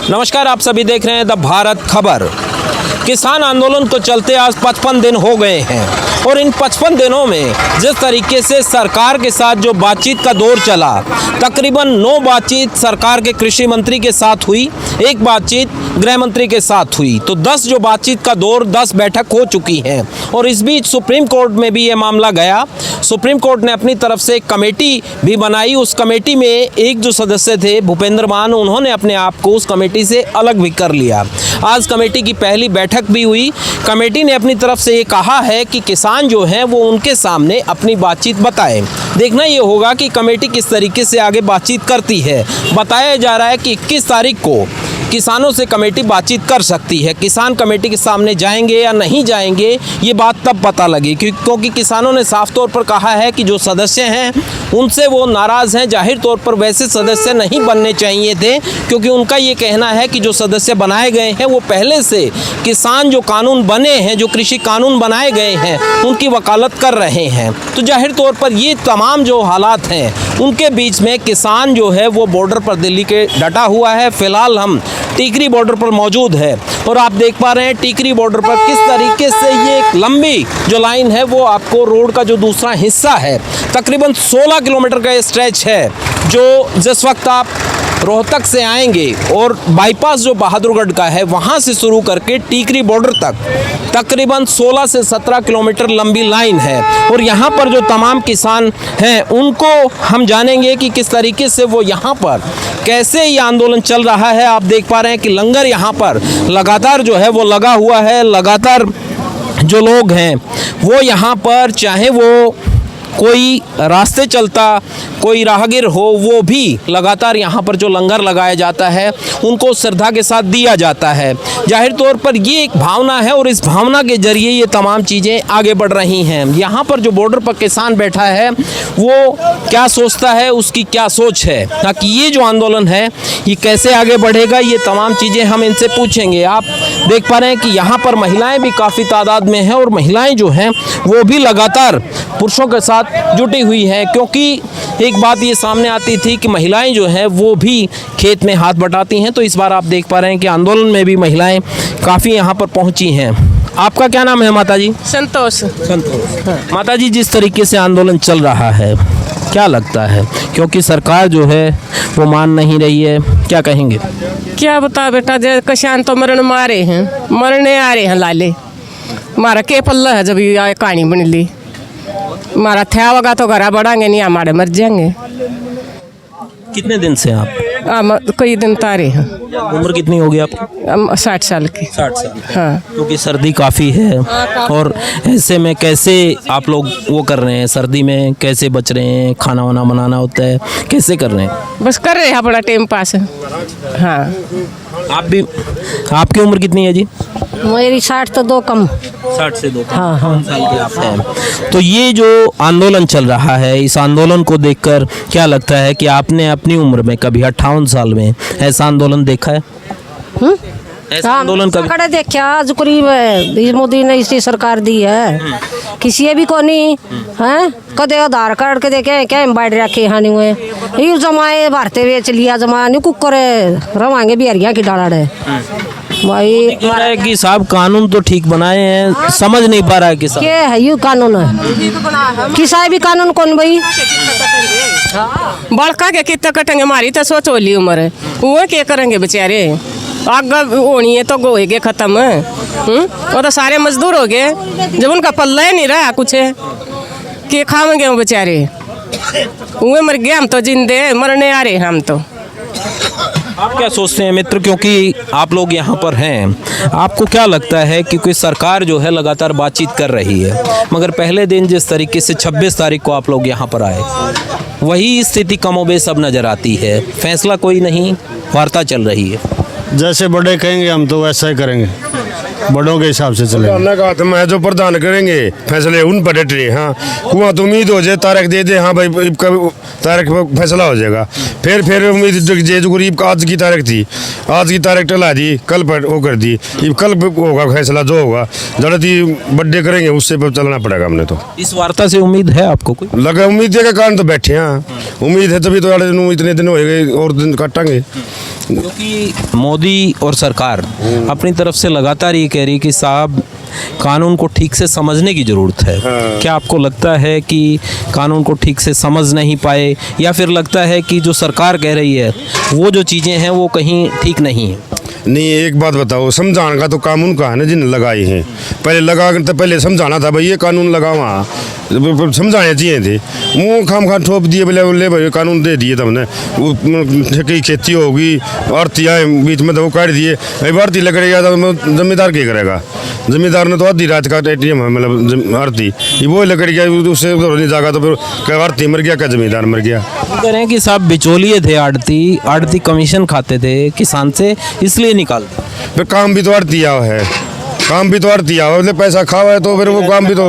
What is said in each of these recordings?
नमस्कार, आप सभी देख रहे हैं द भारत खबर। किसान आंदोलन को चलते आज 55 दिन हो गए हैं और इन 55 दिनों में जिस तरीके से सरकार के साथ जो बातचीत का दौर चला, तकरीबन 9 बातचीत सरकार के कृषि मंत्री के साथ हुई, 1 बातचीत गृह मंत्री के साथ हुई, तो 10 जो बातचीत का दौर 10 बैठक हो चुकी हैं। और इस बीच सुप्रीम कोर्ट में भी ये मामला गया। सुप्रीम कोर्ट ने अपनी तरफ से एक कमेटी भी बनाई। उस कमेटी में एक जो सदस्य थे भूपेंद्र मान, उन्होंने अपने आप को उस कमेटी से अलग भी कर लिया। आज कमेटी की पहली बैठक भी हुई। कमेटी ने अपनी तरफ से ये कहा है कि किसान जो हैं वो उनके सामने अपनी बातचीत बताएं। देखना ये होगा कि कमेटी किस तरीके से आगे बातचीत करती है। बताया जा रहा है कि 21 तारीख को किसानों से कमेटी बातचीत कर सकती है। किसान कमेटी के सामने जाएंगे या नहीं जाएंगे, ये बात तब पता लगी, क्योंकि किसानों ने साफ तौर पर कहा है कि जो सदस्य हैं उनसे वो नाराज़ हैं। जाहिर तौर पर वैसे सदस्य नहीं बनने चाहिए थे, क्योंकि उनका ये कहना है कि जो सदस्य बनाए गए हैं वो पहले से किसान जो कानून बने हैं, जो कृषि कानून बनाए गए हैं, उनकी वकालत कर रहे हैं। तो जाहिर तौर पर ये तमाम जो हालात हैं उनके बीच में किसान जो है वो बॉर्डर पर दिल्ली के डटा हुआ है। फिलहाल हम टीकरी बॉर्डर पर मौजूद है और आप देख पा रहे हैं टीकरी बॉर्डर पर किस तरीके से ये एक लंबी जो लाइन है वो आपको रोड का जो दूसरा हिस्सा है, तकरीबन 16 किलोमीटर का स्ट्रेच है, जो जिस वक्त आप रोहतक से आएंगे और बाईपास जो बहादुरगढ़ का है वहाँ से शुरू करके टीकरी बॉर्डर तक तकरीबन 16 से 17 किलोमीटर लंबी लाइन है। और यहाँ पर जो तमाम किसान हैं उनको हम जानेंगे कि किस तरीके से वो यहाँ पर कैसे ये आंदोलन चल रहा है। आप देख पा रहे हैं कि लंगर यहाँ पर लगातार जो है वो लगा हुआ है। लगातार जो लोग हैं वो यहाँ पर, चाहे वो कोई रास्ते चलता, कोई राहगीर हो, वो भी लगातार यहाँ पर जो लंगर लगाया जाता है उनको श्रद्धा के साथ दिया जाता है। जाहिर तौर पर ये एक भावना है और इस भावना के जरिए ये तमाम चीज़ें आगे बढ़ रही हैं। यहाँ पर जो बॉर्डर पर किसान बैठा है वो क्या सोचता है, उसकी क्या सोच है, ताकि ये जो आंदोलन है ये कैसे आगे बढ़ेगा, ये तमाम चीज़ें हम इनसे पूछेंगे। आप देख पा रहे हैं कि यहाँ पर महिलाएँ भी काफ़ी तादाद में हैं और महिलाएँ जो हैं वो भी लगातार पुरुषों के साथ जुटी हुई है, क्योंकि एक बात ये सामने आती थी कि महिलाएं जो हैं वो भी खेत में हाथ बटाती हैं। तो इस बार आप देख पा रहे हैं कि आंदोलन में भी महिलाएं काफ़ी यहाँ पर पहुँची हैं। आपका क्या नाम है माता जी? संतोष। हाँ। माता जी, जिस तरीके से आंदोलन चल रहा है क्या लगता है, क्योंकि सरकार जो है वो मान नहीं रही है, क्या कहेंगे? क्या बता बेटा, किसान तो मरने मारे हैं, मरने आ रहे हैं लाले। मारा के पल्ला है जब ये कहानी बन ली, मारा थया होगा तो घरा बढ़ाएंगे, नहीं हमारे मर जाएंगे। कितने दिन से आप? कई दिन तारे हैं। उम्र कितनी होगी आपकी? 60 साल की। 60 साल। हाँ, क्योंकि सर्दी काफ़ी है और ऐसे में कैसे आप लोग वो कर रहे हैं, सर्दी में कैसे बच रहे हैं? खाना वाना बनाना होता है, कैसे कर रहे हैं? बस कर रहे हैं अपना टाइम पास। हाँ। आप भी, आपकी उम्र कितनी है जी? मेरी 60 तो 2 कम। 60 से 2 हाँ हाँ। साल के आप हैं। तो ये जो आंदोलन चल रहा है, इस आंदोलन को देखकर क्या लगता है कि आपने अपनी उम्र में कभी 58 साल में ऐसा आंदोलन देखा है? ऐसा आंदोलन कभी कड़े देखा? आज करीब मोदी ने इसी सरकार दी है, किसी भी को नहीं है। कदे आधार कार्ड के देखे क्या एम्बाइड रखे हानि हुए ये जमाए भारते बेच लिया, जमा नहीं कुकर रवांगे बिहारिया की डाला है भाई। कह रहा है कि साहब कानून तो ठीक बनाए हैं, समझ नहीं पा रहा है किसान। क्या है ये कानून है? किसा भी कानून कौन भाई? बड़का के कितना कटेंगे, हमारी तो सोच होली उम्र है, वो क्या करेंगे बेचारे? आग होनी है तो गोएगे खत्म। वो तो सारे मजदूर हो गए, जब उनका पल्ला ही नहीं रहा कुछ, के खाएंगे वो बेचारे? वो मर गए, हम तो जिंदे मरने आ रहे हम तो। आप क्या सोचते हैं मित्र, क्योंकि आप लोग यहाँ पर हैं, आपको क्या लगता है कि कोई सरकार जो है लगातार बातचीत कर रही है, मगर पहले दिन जिस तरीके से 26 तारीख को आप लोग यहाँ पर आए, वही स्थिति कमोबेश अब नज़र आती है, फैसला कोई नहीं, वार्ता चल रही है। जैसे बड़े कहेंगे हम तो वैसा ही करेंगे, बड़ों के हिसाब से चलेंगे। कहा था मैं जो प्रदान करेंगे फैसले उन पर डट रहे। हाँ, कुआं तो उम्मीद हो जाए, तारीख दे दे, हाँ भाई तारीख पर फैसला हो जाएगा। फिर उम्मीद जो गरीब आज की तारीख थी, आज की तारीख टला दी, कल पर वो कर दी, कल होगा फैसला जो होगा। जल्दी बर्थडे करेंगे उससे पर चलना पड़ेगा हमने तो। इस वार्ता से उम्मीद है आपको कोई? लगा उम्मीद के कारण तो बैठे हैं। उम्मीद है तभी तो इतने दिन हो गए और दिन काटेंगे। क्योंकि मोदी और सरकार अपनी तरफ से लगातार ये कह रही है कि साहब कानून को ठीक से समझने की ज़रूरत है। क्या आपको लगता है कि कानून को ठीक से समझ नहीं पाए, या फिर लगता है कि जो सरकार कह रही है वो जो चीज़ें हैं वो कहीं ठीक नहीं है? नहीं, एक बात बताओ, समझाने का तो कानून का है ना, जिन लगाए हैं पहले लगा तो पहले समझाना था भाई ये कानून लगा, वहाँ समझाने चाहिए थे। मुँह खाम ठोप दिए, बोले भाई कानून दे दिए तुमने, वो कहीं खेती होगी, आरती आए बीच में तो वो काट दिए। भाई आरती लगेगा तो जमींदार क्या करेगा? जमींदार ने तो आधी रात का ATM है, मतलब आरती वो लकड़ी गया, उससे नहीं जागा तो फिर आरती मर गया, क्या जमींदार मर गया? कह रहे हैं कि साहब बिचौलिए थे, आड़ती कमीशन खाते थे किसान से, इसलिए निकालते। फिर काम भी तो आरती आवा है, काम भी तो आरती आवा है, पैसा खावा है तो फिर वो काम भी तो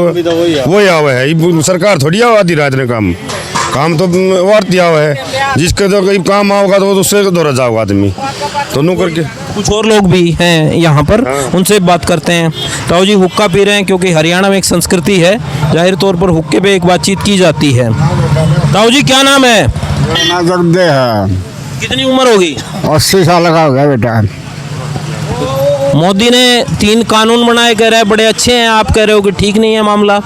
वही आवा है। ये सरकार थोड़ी आवा आधी रात ने काम तो आरती आवा है, जिसके तो कहीं काम आओगा तो उससे दौरा जाओगा आदमी, दोनों करके। कुछ और लोग भी हैं यहाँ पर, उनसे बात करते हैं। ताऊ जी हुक्का पी रहे हैं क्योंकि हरियाणा में एक संस्कृति है, जाहिर तौर पर हुक्के पे एक बातचीत की जाती है। ताऊ जी क्या नाम है? दे है, कितनी उम्र होगी? 80 साल का हो गया बेटा। मोदी ने 3 कानून बनाए, कह रहे हैं बड़े अच्छे हैं, आप कह रहे हो कि ठीक नहीं है मामला।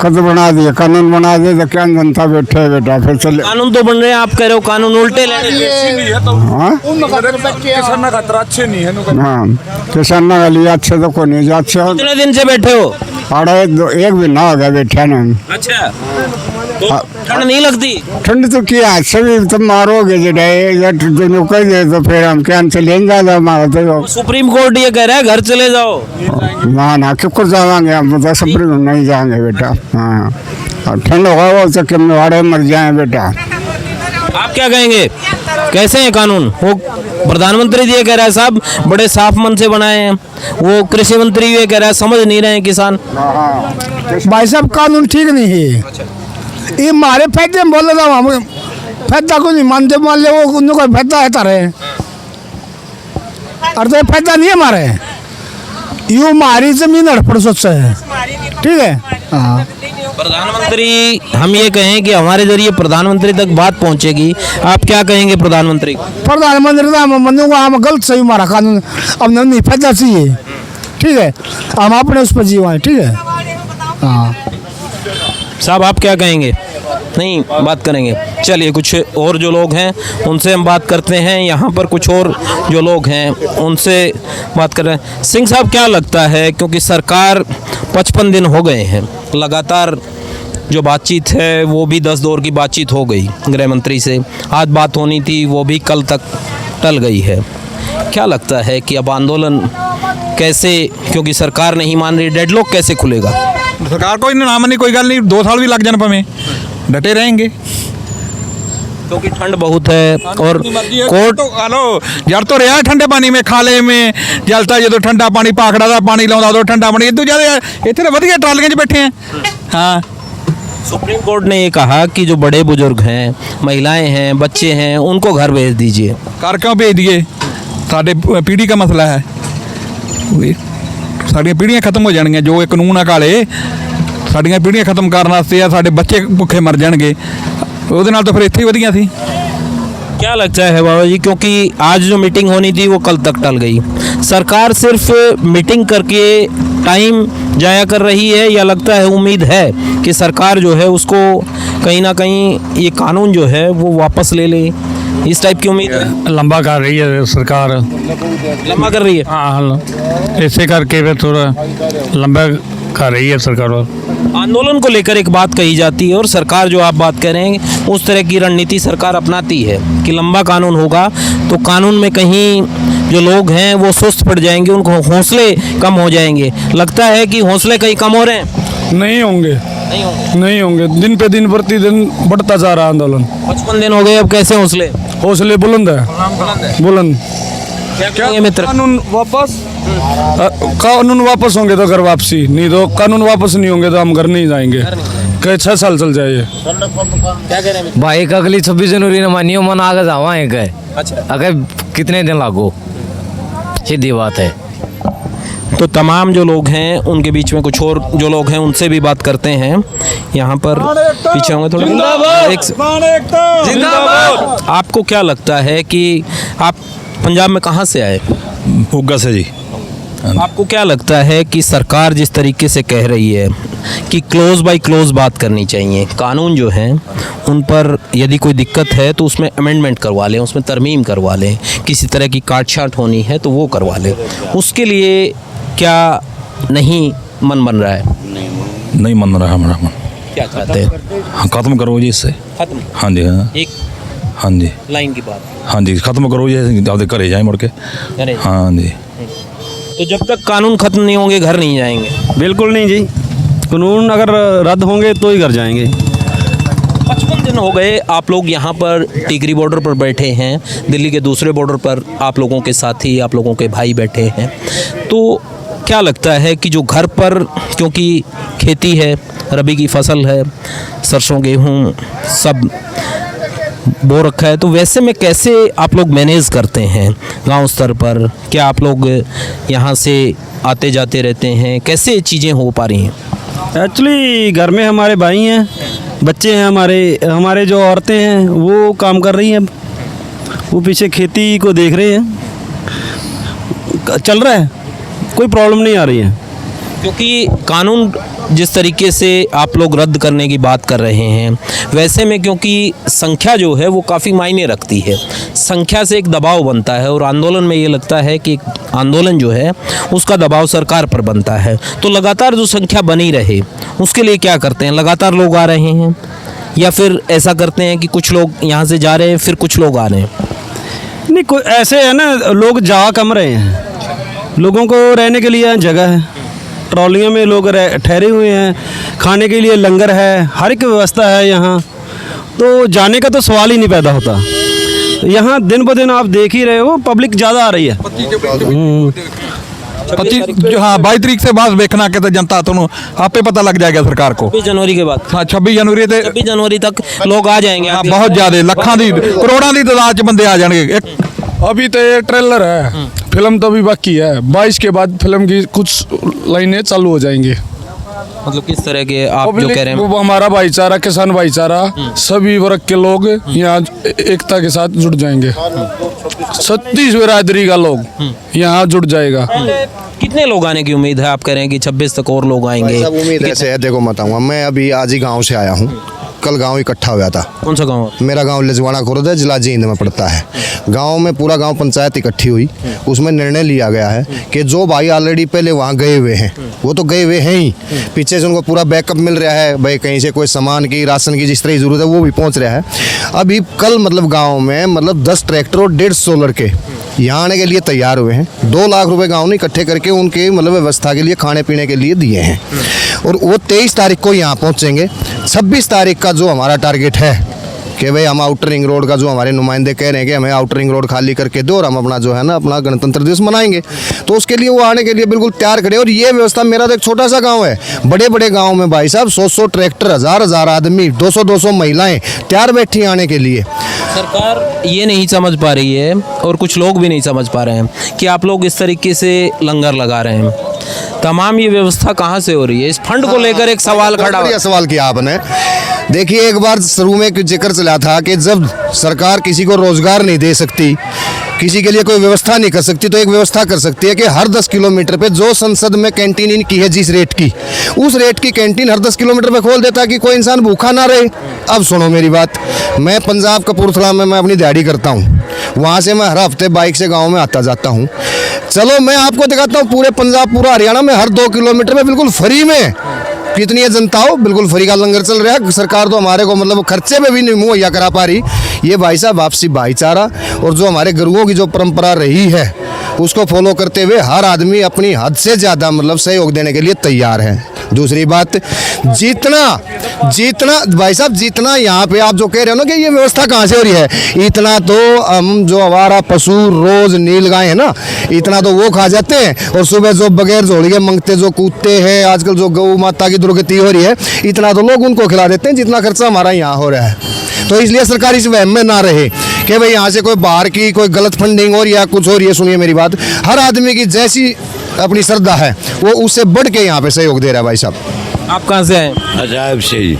कद बना दिए, कानून बना दिए तो क्या जनता बैठे है बेटा, फिर चले। कानून तो बन रहे हैं, आप कह रहे हो कानून उल्टे ले रहे हैं। हाँ हाँ, किसान का लिए अच्छे तो को नहीं अच्छे। कितने दिन से बैठे हो? एक महीना हो गया बैठा ना। अच्छा, तो ठंड नहीं लगती? ठंड तो क्या सभी तुम मारोगे जो कह दे तो फिर हम क्या चले हमारा तो। सुप्रीम कोर्ट ये कह रहा है घर चले जाओ। ना क्यों जाएंगे हम तो, सुप्रीम नहीं जाएंगे बेटा। हाँ, और ठंड होगा वो तो किमवाड़े मर जाए बेटा। आप क्या कहेंगे, कैसे हैं कानून? वो प्रधानमंत्री जी ये कह रहा है साहब बड़े साफ मन से बनाए हैं, वो कृषि मंत्री ये कह रहा है समझ नहीं रहे हैं किसान। भाई साहब कानून ठीक नहीं है, ये हमारे फायदे में बोल रहा हूँ, हम फायदा को नहीं मानते, मान ले वो उनको फायदा है तारे, और तो फायदा नहीं है हमारे, ये हमारी जमीन हड़पड़ सोच है, ठीक है। हाँ, प्रधानमंत्री हम ये कहें कि हमारे जरिए प्रधानमंत्री तक बात पहुंचेगी, आप क्या कहेंगे प्रधानमंत्री? प्रधानमंत्री का हम गलत सही हमारा कानून अब नहीं फायदा चाहिए, ठीक है, हम अपने उस पर जीवाएं, ठीक है। हाँ साहब आप क्या कहेंगे? नहीं बात करेंगे। चलिए कुछ और जो लोग हैं उनसे हम बात करते हैं। यहाँ पर कुछ और जो लोग हैं उनसे बात कर रहे हैं। सिंह साहब क्या लगता है, क्योंकि सरकार 55 दिन हो गए हैं लगातार, जो बातचीत है वो भी 10 दौर की बातचीत हो गई गृह मंत्री से, आज बात होनी थी वो भी कल तक टल गई है। क्या लगता है कि अब आंदोलन कैसे, क्योंकि सरकार नहीं मान रही, डेडलॉक कैसे खुलेगा? सरकार को ना मानी कोई गल नहीं, 2 साल भी लग जाने पर डटे रहेंगे, क्योंकि ठंड बहुत है और कोर्ट तो आलो यार तो रहा ठंडे पानी में, खाले में जलता जो ठंडा पानी पाखड़ा का पानी लाਉਂਦਾ तो ठंडा पानी इतने ज़्यादा इतने वधिया ट्रालियां 'ਚ बैठे हैं। हाँ, सुप्रीम कोर्ट ने ये कहा कि जो बड़े बुजुर्ग हैं, महिलाएं हैं, बच्चे हैं, उनको घर भेज दीजिए। कर क्यों भेज दिए? साढ़े पीढ़ी का मसला है, साड़ियाँ पीढ़ियाँ खत्म हो जाएंगे, जो ये कानून है काले साड़ियाँ पीढ़ियाँ खत्म करने वास्ते, साढ़े बच्चे भुखे मर जाएंगे, ਉਹਦੇ ਨਾਲ तो फिर इतनी वधिया थी। क्या लगता है बाबा जी, क्योंकि आज जो मीटिंग होनी थी वो कल तक टल गई, सरकार सिर्फ मीटिंग करके टाइम जाया कर रही है, या लगता है उम्मीद है कि सरकार जो है उसको कहीं ना कहीं ये कानून जो है वो वापस ले ले, इस टाइप की उम्मीद है? लंबा कर रही है सरकार, लंबा कर रही है। हाँ इसे करके फिर थोड़ा लंबा कर रही है सरकार। आंदोलन को लेकर एक बात कही जाती है और सरकार जो आप बात कर रहे हैं उस तरह की रणनीति सरकार अपनाती है कि लंबा कानून होगा तो कानून में कहीं जो लोग हैं वो सुस्त पड़ जाएंगे, उनको हौसले कम हो जाएंगे। लगता है कि हौसले कहीं कम हो रहे हैं? नहीं होंगे, नहीं होंगे, दिन पे दिन प्रतिदिन बढ़ता जा रहा आंदोलन। 55 दिन हो गए, अब कैसे हौसले? हौसले बुलंद है, बुलंद। क्या मित्र? कानून वापस होंगे तो घर वापसी, नहीं तो कानून वापस नहीं होंगे तो हम घर नहीं जाएंगे। कई 6 साल चल जाए। क्या कह रहे हैं? भाई अगली 26 जनवरी ने मानियो मन आगे जावा है गए। अच्छा, अगर कितने दिन लागो, सीधी बात है। तो तमाम जो लोग हैं उनके बीच में कुछ और जो लोग हैं उनसे भी बात करते हैं। यहाँ पर पीछे होंगे थोड़ा। जिंदाबाद। आपको क्या लगता है कि आप पंजाब में कहाँ से आए? मोगा से जी। आपको क्या लगता है कि सरकार जिस तरीके से कह रही है कि क्लोज बाय क्लोज बात करनी चाहिए, कानून जो हैं उन पर यदि कोई दिक्कत है तो उसमें अमेंडमेंट करवा लें, उसमें तरमीम करवा लें, किसी तरह की काट-छाँट होनी है तो वो करवा लें, उसके लिए क्या नहीं मन बन रहा है? नहीं मन रहा हमारा मन। क्या चाहते हैं? हाँ, खत्म करो जी इससे। खत्म? हाँ जी। हाँ एक हाँ जी। लाइन की बात। हाँ जी, खत्म करो जी, आपके घरे जाए मुड़ के। अरे हाँ जी। तो जब तक कानून खत्म नहीं होंगे घर नहीं जाएंगे? बिल्कुल नहीं जी, कानून अगर रद्द होंगे तो ही घर जाएंगे। 55 दिन हो गए आप लोग यहाँ पर टिकरी बॉर्डर पर बैठे हैं, दिल्ली के दूसरे बॉर्डर पर आप लोगों के साथी, आप लोगों के भाई बैठे हैं। तो क्या लगता है कि जो घर पर, क्योंकि खेती है, रबी की फसल है, सरसों गेहूँ सब बो रखा है, तो वैसे में कैसे आप लोग मैनेज करते हैं गांव स्तर पर? क्या आप लोग यहाँ से आते जाते रहते हैं? कैसे चीज़ें हो पा रही हैं? एक्चुअली घर में हमारे भाई हैं, बच्चे हैं, हमारे जो औरतें हैं वो काम कर रही हैं, वो पीछे खेती को देख रहे हैं, चल रहा है, कोई प्रॉब्लम नहीं आ रही है। क्योंकि कानून जिस तरीके से आप लोग रद्द करने की बात कर रहे हैं, वैसे में क्योंकि संख्या जो है वो काफ़ी मायने रखती है, संख्या से एक दबाव बनता है और आंदोलन में ये लगता है कि आंदोलन जो है उसका दबाव सरकार पर बनता है। तो लगातार जो संख्या बनी रहे उसके लिए क्या करते हैं? लगातार लोग आ रहे हैं या फिर ऐसा करते हैं कि कुछ लोग यहाँ से जा रहे हैं फिर कुछ लोग आ रहे हैं? नहीं, कोई ऐसे है ना, लोग जा कम रहे हैं, लोगों को रहने के लिए जगह है, ट्रॉलियों में लोग ठहरे हुए हैं, खाने के लिए लंगर है, हर एक व्यवस्था है यहाँ, तो जाने का तो सवाल ही नहीं पैदा होता। यहाँ दिन ब दिन आप देख ही रहे हो, पब्लिक ज़्यादा आ रही है। 25 हाँ 22 तरीक से बाद देखना कि तो जनता तुम आपे पता लग जाएगा सरकार को। 26 जनवरी के बाद? हाँ 26 जनवरी ते 26 जनवरी तक लोग आ जाएंगे। हाँ, बहुत ज़्यादा ਲੱਖਾਂ ਦੀ ਕਰੋੜਾਂ ਦੀ तादाद च बंदे आ जाएंगे। अभी तो ये ट्रेलर है, फिल्म तो अभी बाकी है, 22 के बाद फिल्म की कुछ लाइनें चालू हो जाएंगी। मतलब किस तरह के आप जो कह रहे हैं? वो हमारा भाईचारा, किसान भाईचारा, सभी वर्ग के लोग यहाँ एकता के साथ जुड़ जाएंगे। 36 बिरादरी का लोग यहाँ जुड़ जाएगा। कितने लोग आने की उम्मीद है? आप कह रहे हैं कि 26 तक और लोग आएंगे। सब उम्मीद ऐसे है, देखो बताऊंगा, मैं अभी आज ही गांव से आया हूँ, कल गांव इकट्ठा हुआ था। कौन सा गांव? मेरा गांव लजवाड़ा खुर्द है, जिला जींद में पड़ता है। गांव में पूरा गांव पंचायत इकट्ठी हुई, उसमें निर्णय लिया गया है कि जो भाई ऑलरेडी पहले वहां गए हुए हैं वो तो गए हुए हैं ही, पीछे से उनको पूरा बैकअप मिल रहा है, भाई कहीं से कोई सामान की, राशन की जिस तरह की जरूरत है वो भी पहुंच रहा है। अभी कल मतलब गाँव में मतलब 10 ट्रैक्टर और 150 लड़के यहाँ आने के लिए तैयार हुए हैं। 2 लाख रुपए गाँव ने इकट्ठे करके उनके मतलब व्यवस्था के लिए, खाने पीने के लिए दिए हैं, और वो 23 तारीख को यहाँ पहुँचेंगे। 26 तारीख का जो हमारा टारगेट है कि भाई हम आउटर रिंग रोड का, जो हमारे नुमाइंदे कह रहे हैं कि हमें आउटर रिंग रोड खाली करके दो और हम अपना जो है ना अपना गणतंत्र दिवस मनाएंगे, तो उसके लिए वो आने के लिए बिल्कुल तैयार खड़े। और ये व्यवस्था, मेरा तो एक छोटा सा गांव है, बड़े बड़े गांव में भाई साहब 100 ट्रैक्टर, 1000 आदमी, 200 महिलाएं तैयार बैठी आने के लिए। सरकार ये नहीं समझ पा रही है और कुछ लोग भी नहीं समझ पा रहे हैं कि आप लोग इस तरीके से लंगर लगा रहे हैं, तमाम ये व्यवस्था कहाँ से हो रही है? इस फंड को लेकर एक सवाल खड़ा हुआ। सवाल किया आपने। देखिए, एक बार शुरू में जिक्र चला था कि जब सरकार किसी को रोजगार नहीं दे सकती, किसी के लिए कोई व्यवस्था नहीं कर सकती, तो एक व्यवस्था कर सकती है कि हर 10 किलोमीटर पे जो संसद में कैंटीन इनकी है जिस रेट की, उस रेट की कैंटीन हर 10 किलोमीटर पे खोल देता कि कोई इंसान भूखा ना रहे। अब सुनो मेरी बात, मैं पंजाब कपूरथला में मैं अपनी दिहाड़ी करता हूँ, वहाँ से मैं हर हफ्ते बाइक से गाँव में आता जाता हूँ। चलो मैं आपको दिखाता हूँ, पूरे पंजाब, पूरा हरियाणा में हर 2 किलोमीटर में बिल्कुल फ्री में कितनी है जनता हो, बिल्कुल फ्री का लंगर चल रहा है। सरकार तो हमारे को मतलब खर्चे पे भी नहीं मुहैया करा पा रही। ये भाई साहब आपसी भाईचारा और जो हमारे गुरुओं की जो परंपरा रही है उसको फॉलो करते हुए हर आदमी अपनी हद से ज़्यादा मतलब सहयोग देने के लिए तैयार है। दूसरी बात, जितना भाई साहब, जितना यहाँ पे आप जो कह रहे हो ना कि ये व्यवस्था कहाँ से हो रही है, इतना तो हम जो हमारा पशु रोज नील गाय है ना, इतना तो वो खा जाते हैं, और सुबह जो बगैर झोलिए मंगते जो कूदते हैं, आजकल जो गौ माता की दुर्गति हो रही है, इतना तो लोग उनको खिला देते हैं जितना खर्चा हमारा यहाँ हो रहा है। तो इसलिए सरकार इस वहम में ना रहे कि भाई यहाँ से कोई बाहर की कोई गलत फंडिंग हो रही है, कुछ हो रही है। सुनिए मेरी बात, हर आदमी की जैसी अपनी श्रद्धा है वो उससे बढ़ के यहाँ पे सहयोग दे रहा है भाई साहब। आप कहाँ से आए? अजायब से जी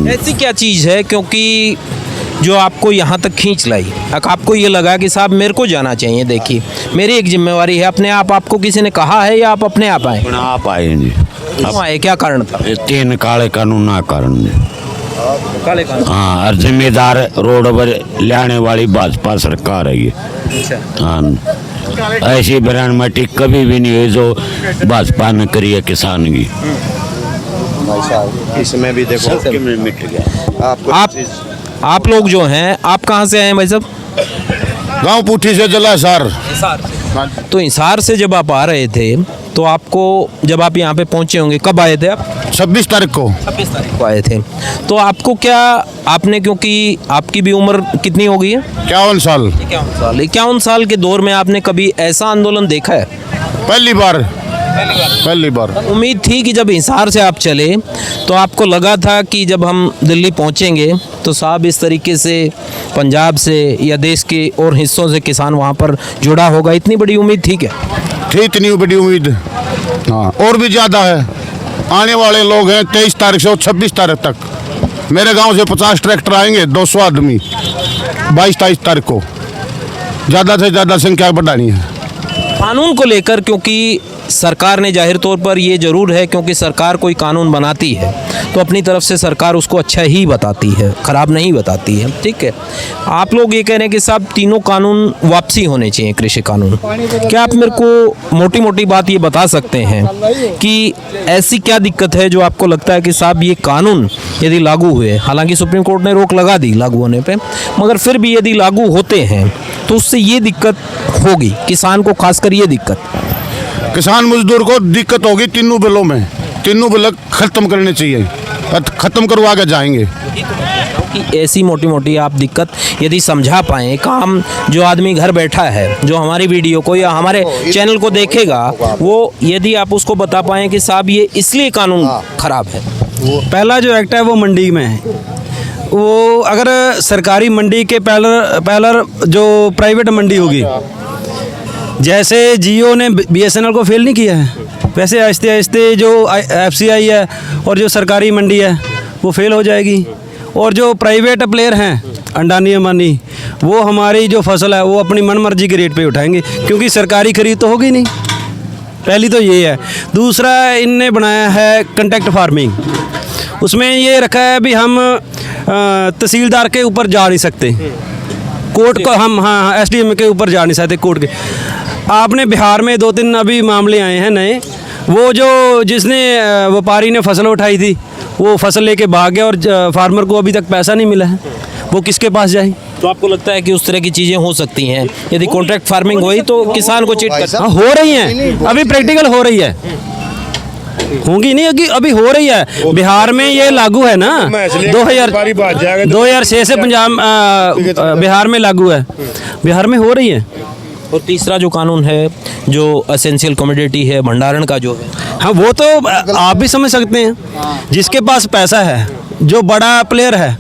ऐसी क्या चीज़ है क्योंकि जो आपको यहाँ तक खींच लाई, आपको ये लगा कि साहब मेरे को जाना चाहिए, देखिए मेरी एक जिम्मेवारी है, अपने आप आपको किसी ने कहा है या आप अपने आप आए? आप आए जी। क्यों आए, क्या कारण था? 3 काले कानून ना कारण जी। काले कानून? हाँ, और जिम्मेदार रोड पर लाने वाली भाजपा सरकार है ये। हाँ, ऐसी बरानमती कभी भी नहीं हुई जो भाजपा ने करी है किसान की। इसमें भी देखो मिट गया। आप लोग जो हैं, आप कहाँ से आए हैं भाई साहब? गांव पुठी से जिला हिसार। तो हिसार से जब आप आ रहे थे तो आपको, जब आप यहाँ पे पहुँचे होंगे, कब आए थे आप? 26 तारीख को। 26 तारीख को आए थे। तो आपको क्या, आपने, क्योंकि आपकी भी उम्र कितनी हो गई है? 51 साल। 51 साल के दौर में आपने कभी ऐसा आंदोलन देखा है? पहली बार। उम्मीद थी कि जब हिसार से आप चले तो आपको लगा था कि जब हम दिल्ली पहुंचेंगे तो साहब इस तरीके से पंजाब से या देश के और हिस्सों से किसान वहां पर जुड़ा होगा, इतनी बड़ी उम्मीद थी क्या? थी इतनी बड़ी उम्मीद, हाँ, और भी ज़्यादा है। आने वाले लोग हैं 23 तारीख से 26 तारीख तक। मेरे गांव से 50 ट्रैक्टर आएंगे, 200 आदमी 22-23 तारीख को। ज़्यादा से ज़्यादा संख्या बढ़ानी है। कानून को लेकर, क्योंकि सरकार ने जाहिर तौर पर ये ज़रूर है, क्योंकि सरकार कोई कानून बनाती है तो अपनी तरफ से सरकार उसको अच्छा ही बताती है, ख़राब नहीं बताती है, ठीक है। आप लोग ये कह रहे हैं कि साहब तीनों कानून वापसी होने चाहिए, कृषि कानून। क्या आप मेरे को मोटी मोटी बात ये बता सकते हैं कि ऐसी क्या दिक्कत है जो आपको लगता है कि साहब ये कानून यदि लागू हुए, हालांकि सुप्रीम कोर्ट ने रोक लगा दी लागू होने पे, मगर फिर भी यदि लागू होते हैं तो उससे ये दिक्कत होगी किसान को, खासकर ये दिक्कत किसान मजदूर को दिक्कत होगी तीनों बिलों में। तीनों बिल खत्म करने चाहिए, खत्म करवा के जाएंगे। कि ऐसी मोटी मोटी आप दिक्कत यदि समझा पाएँ, काम जो आदमी घर बैठा है, जो हमारी वीडियो को या हमारे चैनल को देखेगा, वो यदि आप उसको बता पाएँ कि साहब ये इसलिए कानून खराब है। पहला जो एक्ट है वो मंडी में है, वो अगर सरकारी मंडी के पहलर जो प्राइवेट मंडी होगी, जैसे जियो ने BSNL को फेल नहीं किया है, वैसे आहिस्ते आहिस्ते जो FCI है और जो सरकारी मंडी है वो फेल हो जाएगी। और जो प्राइवेट प्लेयर हैं, अंडानी अंबानी, वो हमारी जो फसल है वो अपनी मनमर्जी के रेट पे उठाएंगे, क्योंकि सरकारी खरीद तो होगी नहीं। पहली तो ये है। दूसरा, इनने बनाया है कॉन्ट्रैक्ट फार्मिंग। उसमें ये रखा है भी हम तहसीलदार के ऊपर जा नहीं सकते, कोर्ट को हम, हाँ, SDM के ऊपर जा नहीं सकते, कोर्ट के। आपने बिहार में 2-3 अभी मामले आए हैं नए, वो जो जिसने व्यापारी ने फसल उठाई थी वो फसल लेके भाग गया और फार्मर को अभी तक पैसा नहीं मिला है, वो किसके पास जाए? तो आपको लगता है कि उस तरह की चीज़ें हो सकती हैं यदि कॉन्ट्रैक्ट फार्मिंग हुई तो किसान को चीट कर? हाँ, हो रही हैं, अभी प्रैक्टिकल हो रही है, होंगी नहीं, अभी हो रही है। बिहार में ये लागू है ना, 2006 से पंजाब बिहार में लागू है, बिहार में हो रही है। और तीसरा जो कानून है, जो एसेंशियल कमोडिटी है, भंडारण का जो है, हाँ, वो तो आप भी समझ सकते हैं। जिसके पास पैसा है, जो बड़ा प्लेयर है,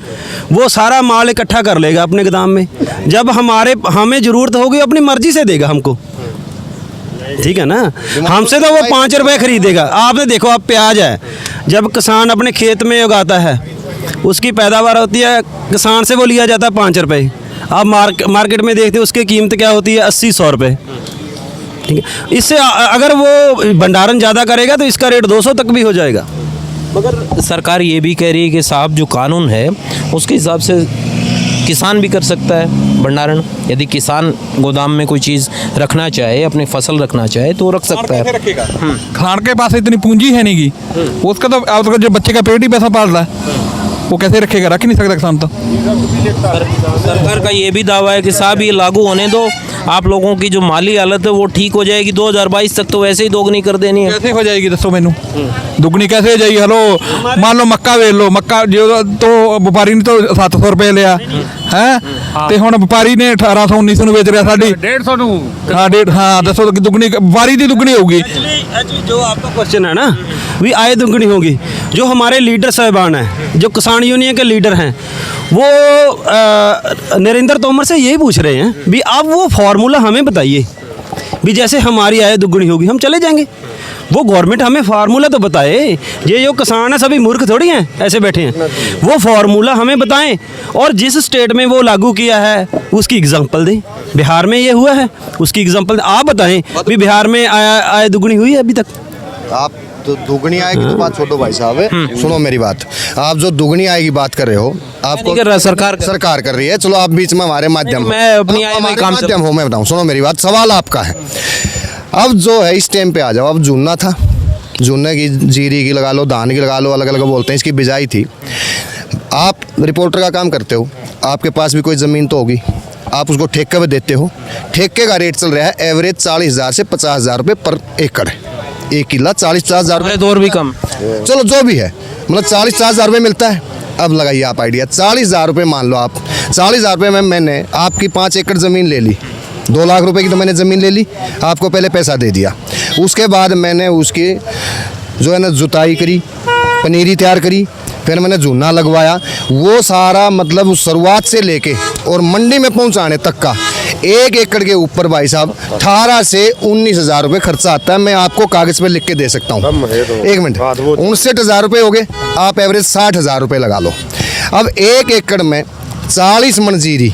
वो सारा माल इकट्ठा कर लेगा अपने गोदाम में। जब हमें ज़रूरत होगी अपनी मर्जी से देगा हमको, ठीक है ना। हमसे तो वो 5 रुपये खरीदेगा। आपने देखो, आप प्याज है, जब किसान अपने खेत में उगाता है, उसकी पैदावार होती है, किसान से वो लिया जाता है 5 रुपये। आप मार्केट में देखते हो उसकी कीमत क्या होती है, 80-100 रुपये, ठीक है। इससे अगर वो भंडारण ज़्यादा करेगा तो इसका रेट 200 तक भी हो जाएगा। मगर सरकार ये भी कह रही है कि साहब जो कानून है उसके हिसाब से किसान भी कर सकता है भंडारण। यदि किसान गोदाम में कोई चीज़ रखना चाहे, अपनी फसल रखना चाहे तो रख सकता है। खान के पास इतनी पूंजी है नहीं की, उसका तो जो बच्चे का पेट ही पैसा पाल रहा है, वो कैसे रखेगा? रख ही नहीं सकता किसान तो। सरकार का ये भी दावा है कि साहब ये लागू होने दो, आप लोगों की जो माली हालत है वो ठीक हो जाएगी, 2022 तक तो वैसे ही दोगुनी कर देनी है। कैसे हो जाएगी दसो मैनू? दुगनी कैसे हो जाएगी? हेलो, मान लो मक्का वेच लो, मक्का जो तो व्यापारी ने तो 700 रुपये लिया है, तो हुण व्यापारी ने 1800-1900 ਨੂੰ ਵੇਚ ਰਿਹਾ, ਸਾਡੀ 150 ਨੂੰ। हाँ, दसो दुगनी, व्यापारी की दुगनी होगी। जो आपका क्वेश्चन है ना, भी आय दुगनी होगी। जो हमारे लीडर साहबान हैं, जो किसान यूनियन के लीडर हैं, वो नरेंद्र तोमर से यही पूछ रहे हैं भी आप वो फार्मूला हमें बताइए भी जैसे हमारी आय दुगनी होगी हम चले जाएंगे। वो गवर्नमेंट हमें फार्मूला तो बताए। ये जो किसान है सभी मूर्ख थोड़ी हैं ऐसे बैठे हैं, वो फार्मूला हमें बताएं और जिस स्टेट में वो लागू किया है उसकी एग्जांपल दें। बिहार में ये हुआ है, उसकी एग्जांपल आप बताएं भी बिहार में आय दुगनी हुई है अभी तक? आप तो दुगनी आय की तो बात छोड़ो भाई साहब, सुनो मेरी बात। आप जो दुगनी आय की बात कर रहे हो, आपको कर रहा सरकार कर रही है। चलो आप बीच में हमारे माध्यम मैं अपनी आय में काम माध्यम हो, मैं बताऊं, सुनो मेरी बात, सवाल आपका है। अब जो है इस टाइम पे आ जाओ। अब जूना था, जूने की जीरी की लगा लो, धान की लगा लो, अलग अलग बोलते हैं, इसकी बिजाई थी। आप रिपोर्टर का काम करते हो, आपके पास भी कोई ज़मीन तो होगी, आप उसको ठेके पे देते हो। ठेके का रेट चल रहा है एवरेज 40,000 से 50,000 रुपये पर एकड़। एक किला 40-50,000 रुपये, और भी कम, चलो जो भी है, मतलब 40-50,000 रुपये मिलता है। अब लगाइए आप आइडिया, 40,000 रुपये मान लो आप। 40,000 रुपये में मैंने आपकी 5 एकड़ ज़मीन ले ली, 2 लाख रुपए की तो मैंने ज़मीन ले ली, आपको पहले पैसा दे दिया। उसके बाद मैंने उसकी जो है ना जुताई करी, पनीरी तैयार करी, फिर मैंने जूना लगवाया। वो सारा मतलब उस शुरुआत से लेके और मंडी में पहुंचाने तक का 1 एकड़ के ऊपर भाई साहब 18 से 19,000 रुपये खर्चा आता है। मैं आपको कागज़ पे लिख के दे सकता हूँ। एक मिनट, 59,000 रुपये हो गए, आप एवरेज 60,000 रुपये लगा लो। अब 1 एकड़ में 40 मन जीरी,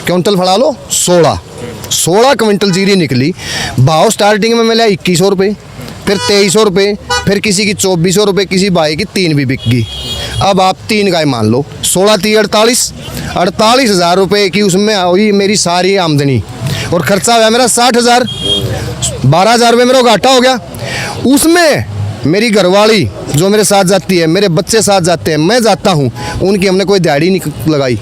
क्विंटल फड़ा लो 16 क्विंटल जीरी निकली। भाव स्टार्टिंग में मिला 2100 रुपये, फिर 2300 रुपये, फिर किसी की 2400 रुपये, किसी भाई की 3 भी बिक गई। अब आप 3 गाय मान लो, 16 48 48,000 रुपये की उसमें हुई मेरी सारी आमदनी, और खर्चा हुआ मेरा 60,000। 12,000 रुपये मेरा घाटा हो गया। उसमें मेरी घरवाली जो मेरे साथ जाती है, मेरे बच्चे साथ जाते हैं, मैं जाता हूँ, उनकी हमने कोई दिहाड़ी नहीं लगाई,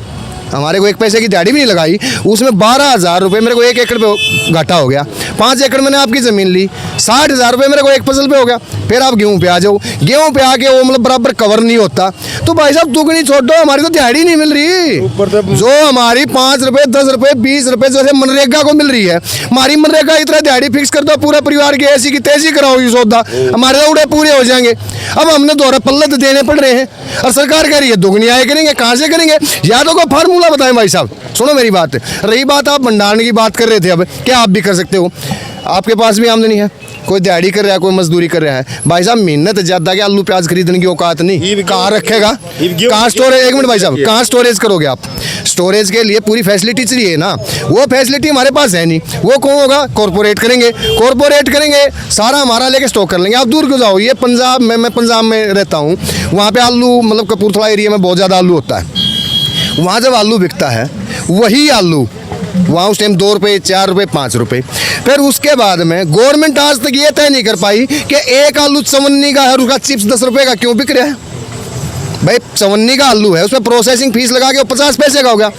हमारे को 1 पैसे की दिहाड़ी भी नहीं लगाई। उसमें 12,000 रुपये मेरे को 1 एकड़ पे घाटा हो गया। 5 एकड़ मैंने आपकी ज़मीन ली, 60,000 रुपये मेरे को एक फसल पे हो गया। फिर आप गेहूँ पे आ जाओ, गेहूँ पे आके वो मतलब बराबर कवर नहीं होता। तो भाई साहब दुगनी छोड़ दो, हमारी तो दिहाड़ी नहीं मिल रही। जो हमारी 5 रुपये 10 रुपये 20 रुपये जैसे मनरेगा को मिल रही है, हमारी मनरेगा इतना दिहाड़ी फिक्स कर दो, पूरे परिवार की ऐसी की तैसी कराओगी सौदा, हमारे उड़े पूरे हो जाएंगे। अब हमने दोहरा पल्ले तो देने पड़ रहे हैं, और सरकार कह रही है दुगनी आय करेंगे। कहाँ से करेंगे? या तो कोई फार्मूला बताएं भाई साहब। सुनो मेरी बात, रही बात आप भंडारण की बात कर रहे थे, अब क्या आप भी कर सकते हो? आपके पास भी आमदनी है, कोई दिहाड़ी कर रहा है, कोई मजदूरी कर रहा है। भाई साहब मेहनत ज़्यादा के आलू प्याज खरीदने की औकात नहीं, कहाँ रखेगा, कहाँ स्टोरेज? एक मिनट भाई साहब, कहाँ स्टोरेज करोगे आप? स्टोरेज के लिए पूरी फैसिलिटी चाहिए ना, वो फैसिलिटी हमारे पास है नहीं। वो कौन होगा? कॉरपोरेट करेंगे, कॉरपोरेट करेंगे, सारा हमारा लेके स्टॉक कर लेंगे। आप दूर क्यों जाओ? ये पंजाब में, मैं पंजाब में रहता हूँ, वहाँ पे आलू मतलब कपूरथला एरिया में बहुत ज़्यादा आलू होता है। वहाँ जब आलू बिकता है, वही आलू वहाँ उस टाइम 2 रुपये 4 रुपये 5 रुपये। फिर उसके बाद में गवर्नमेंट आज तक ये तय नहीं कर पाई कि एक आलू चवन्नी का है और उसका चिप्स 10 रुपये का क्यों बिक रहा है। भाई चवन्नी का आलू है, उसमें प्रोसेसिंग फीस लगा के 50 पैसे का हो गया,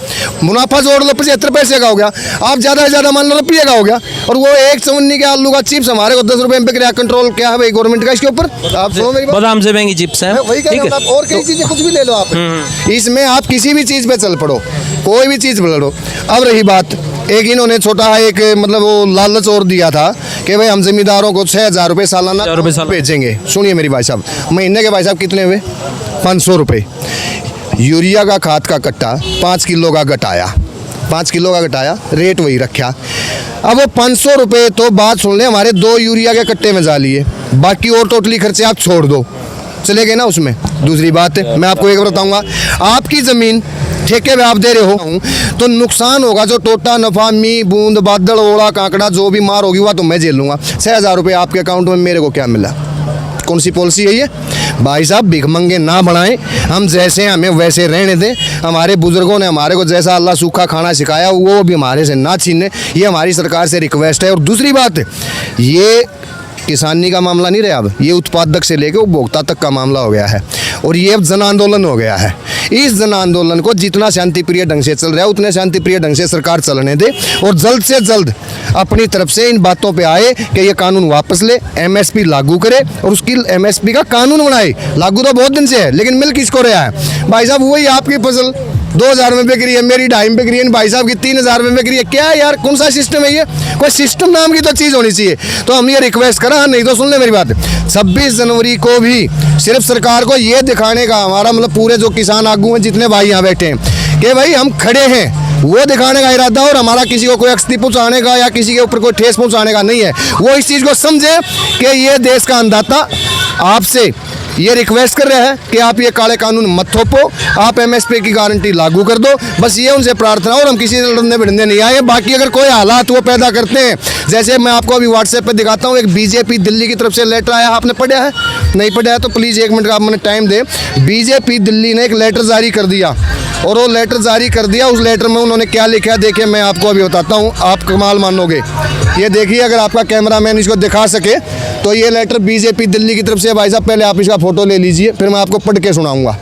मुनाफा जोड़ लो 75 पैसे का हो गया, आप ज़्यादा से ज़्यादा मान लो रुपये का हो गया। और वो एक चवन्नी के आलू का चिप्स हमारे को 10 रुपये में बिक रहा है। कंट्रोल क्या है भाई गवर्नमेंट का इसके ऊपर? आप सुनो मेरी बात, बादाम से महंगी चिप्स है, वही कह रहा हूं, आप और कई चीज़ें कुछ भी ले लो आप, इसमें आप किसी भी चीज़ पे चल पड़ो, कोई भी चीज़ पढ़ो। अब रही बात, एक इन्होंने छोटा एक मतलब वो लालच और दिया था कि भाई हम जमींदारों को 6,000 रुपये सालाना भेजेंगे। सुनिए मेरी भाई साहब, महीने के भाई साहब कितने हुए? 500 रुपये। यूरिया का खाद का कट्टा 5 किलो का घटाया, 5 किलो का घटाया, रेट वही रखा। अब वो 500 रुपये तो बात सुन ले, हमारे 2 यूरिया के कट्टे में जा लिए, बाकी और टोटली खर्चे आप छोड़ दो, चले गए ना उसमें। दूसरी बात है, मैं आपको एक बताऊंगा, आपकी ज़मीन ठेके में आप दे रहे हो तो नुकसान होगा, जो टोटा नफा मी बूंद बादल ओला कांकड़ा जो भी मार होगी वह तो मैं झेल लूँगा। 6,000 रुपये आपके अकाउंट में, मेरे को क्या मिला? कौन सी पॉलिसी है ये? भाई साहब भिखमंगे ना बढ़ाएं, हम जैसे हमें वैसे रहने दें। हमारे बुजुर्गों ने हमारे को जैसा अल्लाह सूखा खाना सिखाया वो भी हमारे से ना छीने, ये हमारी सरकार से रिक्वेस्ट है। और दूसरी बात, ये किसानी का मामला नहीं रहा, अब ये उत्पादक से लेकर उपभोक्ता तक का मामला हो गया है, और ये अब जन आंदोलन हो गया है। इस जन आंदोलन को जितना शांतिप्रिय ढंग से चल रहा है उतने शांतिप्रिय ढंग से सरकार चलने दे, और जल्द से जल्द अपनी तरफ से इन बातों पे आए कि ये कानून वापस ले, एमएसपी लागू करे, और उसकी एमएसपी का कानून बनाए। लागू तो बहुत दिन से है, लेकिन मिल किसको रहा है? भाई साहब वही आपकी फसल 2,000 में बिक रही है, मेरी 2.5 में बिक रही है, भाई साहब की 3,000 में बिक रही है। क्या है यार, कौन सा सिस्टम है ये? कोई सिस्टम नाम की तो चीज़ होनी चाहिए। तो हम ये रिक्वेस्ट करा, नहीं तो सुन ले मेरी बात, 26 जनवरी को भी सिर्फ सरकार को ये दिखाने का, हमारा मतलब पूरे जो किसान आगू हैं जितने भाई यहाँ बैठे हैं, कि भाई हम खड़े हैं, वो दिखाने का इरादा और हमारा किसी को कोई क्षति पहुंचाने का या किसी के ऊपर कोई ठेस पहुंचाने का नहीं है। वो इस चीज़ को समझे कि ये देश का अन्नदाता आपसे ये रिक्वेस्ट कर रहे हैं कि आप ये काले कानून मत थोपो, आप एमएसपी की गारंटी लागू कर दो, बस ये उनसे प्रार्थना। और हम किसी से लड़ने भिड़ने नहीं आए। बाकी अगर कोई हालात वो पैदा करते हैं, जैसे मैं आपको अभी व्हाट्सएप पे दिखाता हूँ, एक बीजेपी दिल्ली की तरफ से लेटर आया, आपने पढ़ा है? नहीं पढ़ा है तो प्लीज़ 1 मिनट का आप मुझे टाइम दें। बीजेपी दिल्ली ने एक लेटर जारी कर दिया, और वो लेटर जारी कर दिया, उस लेटर में उन्होंने क्या लिखा है देखिए, मैं आपको अभी बताता हूँ, आप कमाल मानोगे। ये देखिए, अगर आपका कैमरामैन इसको दिखा सके तो ये लेटर बीजेपी दिल्ली की तरफ से। भाई साहब पहले आप इसका फोटो ले लीजिए, फिर मैं आपको पढ़ के सुनाऊंगा।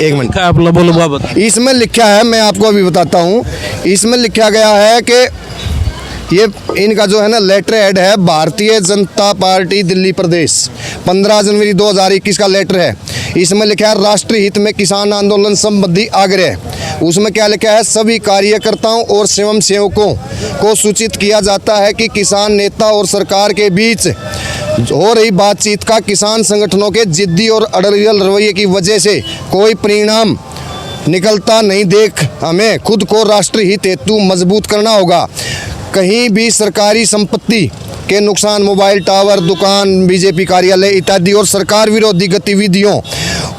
1 मिनट आप बोलो। इसमें लिखा है, मैं आपको अभी बताता हूँ, इसमें लिखा गया है कि ये इनका जो है ना लेटर हेड है भारतीय जनता पार्टी दिल्ली प्रदेश, 15 जनवरी 2021 का लेटर है। इसमें लिखा है राष्ट्रीय हित में किसान आंदोलन संबंधी आग्रह। उसमें क्या लिखा है, सभी कार्यकर्ताओं और स्वयं सेवकों को सूचित किया जाता है कि किसान नेता और सरकार के बीच हो रही बातचीत का किसान संगठनों के जिद्दी और अड़ियल रवैये की वजह से कोई परिणाम निकलता नहीं देख हमें खुद को राष्ट्रीय हित हेतु मजबूत करना होगा। कहीं भी सरकारी संपत्ति के नुकसान, मोबाइल टावर, दुकान, बीजेपी कार्यालय इत्यादि और सरकार विरोधी गतिविधियों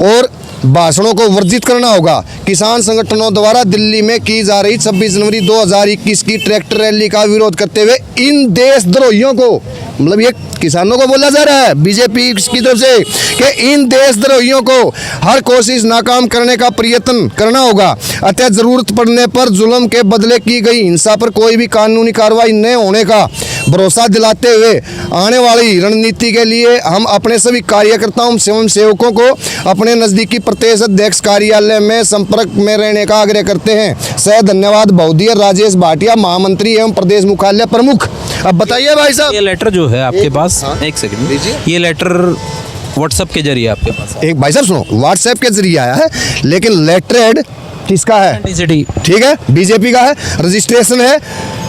और भाषणों को वर्जित करना होगा। किसान संगठनों द्वारा दिल्ली में की जा रही 26 जनवरी 2021 की ट्रैक्टर रैली का विरोध करते हुए इन देशद्रोहियों को, मतलब ये किसानों को बोला जा रहा है बीजेपी की तरफ से, कि इन देशद्रोहियों को हर कोशिश नाकाम करने का प्रयत्न करना होगा। अतः जरूरत पड़ने पर जुल्म के बदले की गई हिंसा पर कोई भी कानूनी कार्रवाई न होने का भरोसा दिलाते हुए आने वाली रणनीति के लिए हम अपने सभी कार्यकर्ताओं एवं सेवकों को अपने नज़दीकी प्रदेश अध्यक्ष कार्यालय में संपर्क में रहने का आग्रह करते हैं। सह धन्यवाद। बहुदीय राजेश भाटिया, महामंत्री एवं प्रदेश मुख्यालय प्रमुख। अब बताइए भाई साहब, ये लेटर जो है आपके पास, एक सेकंड, ये लेटर व्हाट्सएप के जरिए आपके पास? एक भाई साहब सुनो, व्हाट्सएप के जरिए आया है, लेकिन लेटर हेड किसका है? ठीक है, बीजेपी का है, रजिस्ट्रेशन है,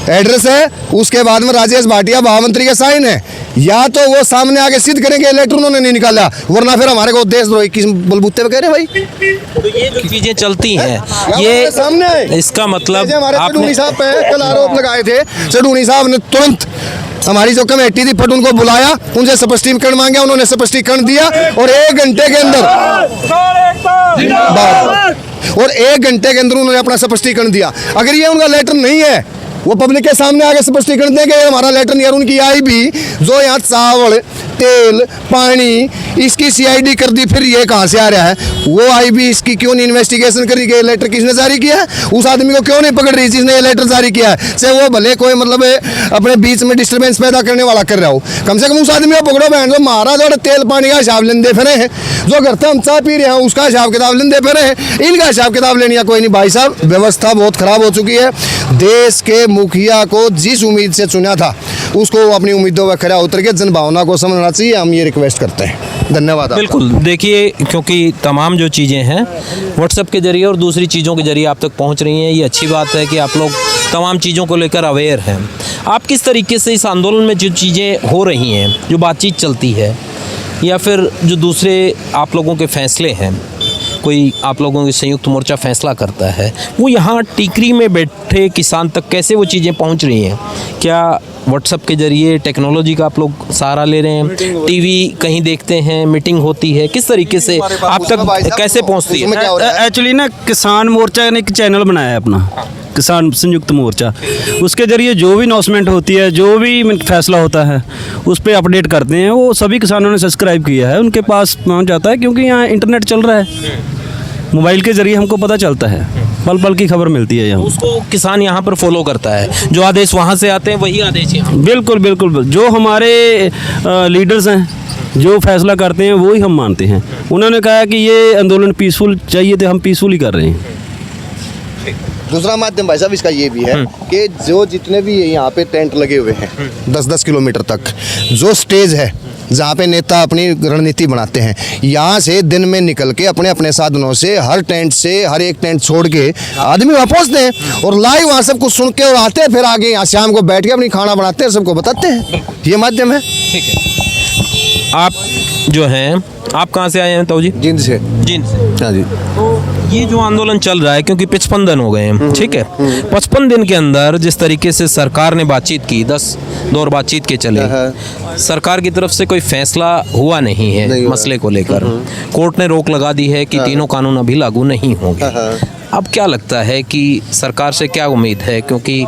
एड्रेस है, उसके बाद में राजेश भाटिया महामंत्री के साइन है। या तो वो सामने आके सिद्ध करेंगे लेटर उन्होंने नहीं निकाला, वरना फिर हमारे को देशद्रोही किस बलबूते पे कह रहे भाई। तो ये जो चीजें चलती हैं, ये सामने इसका मतलब आपने साहब पे कल आरोप लगाए थे, सडूनी साहब ने तुरंत हमारी जो कमेटी थी फट उनको बुलाया, उनसे स्पष्टीकरण मांगा, उन्होंने स्पष्टीकरण दिया और 1 घंटे के अंदर उन्होंने अपना स्पष्टीकरण दिया। अगर ये उनका लेटर नहीं है, वो पब्लिक के सामने आगे स्पष्टीकरण देंगे हमारा लेटर नहीं है। उनकी आईबी जो यहाँ चावल, तेल, पानी, इसकी सीआईडी कर दी, फिर ये कहाँ से आ रहा है? वो आईबी इसकी क्यों नहीं इन्वेस्टिगेशन करी गई? लेटर किसने जारी किया है? उस आदमी को क्यों नहीं पकड़ रही जिसने ये लेटर जारी किया है? चाहे वो भले कोई मतलब अपने बीच में डिस्टर्बेंस पैदा करने वाला कर रहा हो, कम से कम उस आदमी को पकड़ो। बहन जो महाराज और तेल पानी का हिसाब लेने फिर हैं, जो घर से हम चाय पी रहे हैं उसका हिसाब किताब लेने फिर हैं, इनका हिसाब किताब लेनी है कोई नहीं। भाई साहब व्यवस्था बहुत खराब हो चुकी है। देश के मुखिया को जिस उम्मीद से चुना था उसको अपनी उम्मीदों पर खरा उतर के जनभावना को समझना चाहिए, हम ये रिक्वेस्ट करते हैं। धन्यवाद। बिल्कुल, देखिए क्योंकि तमाम जो चीज़ें हैं व्हाट्सएप के जरिए और दूसरी चीज़ों के जरिए आप तक पहुंच रही हैं, ये अच्छी बात है कि आप लोग तमाम चीज़ों को लेकर अवेयर हैं। आप किस तरीके से इस आंदोलन में जो चीज़ें हो रही हैं, जो बातचीत चलती है या फिर जो दूसरे आप लोगों के फैसले हैं, कोई आप लोगों के संयुक्त मोर्चा फैसला करता है, वो यहाँ टीकरी में बैठे किसान तक कैसे वो चीज़ें पहुँच रही हैं? क्या व्हाट्सएप के जरिए टेक्नोलॉजी का आप लोग सहारा ले रहे हैं? टीवी कहीं देखते हैं, मीटिंग होती है, किस तरीके से आप तक कैसे पहुँचती है? एक्चुअली ना किसान मोर्चा ने एक चैनल बनाया है अपना, किसान संयुक्त मोर्चा। उसके जरिए जो भी अनाउंसमेंट होती है, जो भी फैसला होता है, उस पर अपडेट करते हैं। वो सभी किसानों ने सब्सक्राइब किया है, उनके पास पहुंच जाता है, क्योंकि यहाँ इंटरनेट चल रहा है, मोबाइल के जरिए हमको पता चलता है, पल पल की खबर मिलती है यहाँ। उसको किसान यहाँ पर फॉलो करता है, जो आदेश वहाँ से आते हैं वही आदेश यहाँ। बिल्कुल बिल्कुल, जो हमारे लीडर्स हैं जो फैसला करते हैं वही हम मानते हैं। उन्होंने कहा कि ये आंदोलन पीसफुल चाहिए, तो हम पीसफुल ही कर रहे हैं। दूसरा माध्यम भाई साहब इसका ये भी है कि जो जितने भी यहाँ पे टेंट लगे हुए हैं 10-10 किलोमीटर तक, जो स्टेज है जहाँ पे नेता अपनी रणनीति बनाते हैं, यहाँ से दिन में निकल के अपने अपने साधनों से हर टेंट से हर एक टेंट छोड़ के आदमी वहाँ पहुँचते हैं और लाइव वहाँ सब कुछ सुन के और आते हैं, फिर आगे यहाँ शाम को बैठ के अपनी खाना बनाते हैं, सबको बताते हैं। ये माध्यम है। ठीक है, आप जो हैं आप कहाँ से आए हैं ताऊ जी? जींद से। जींद से। हाँ जी। तो ये जो आंदोलन चल रहा है, क्योंकि 55 दिन हो गए हैं, ठीक है, 55 दिन के अंदर जिस तरीके से सरकार ने बातचीत की, 10 दौर बातचीत के चले, सरकार की तरफ से कोई फैसला हुआ नहीं है मसले को लेकर। कोर्ट ने रोक लगा दी है कि तीनों कानून अभी लागू नहीं होंगे। अब क्या लगता है कि सरकार से क्या उम्मीद है, क्योंकि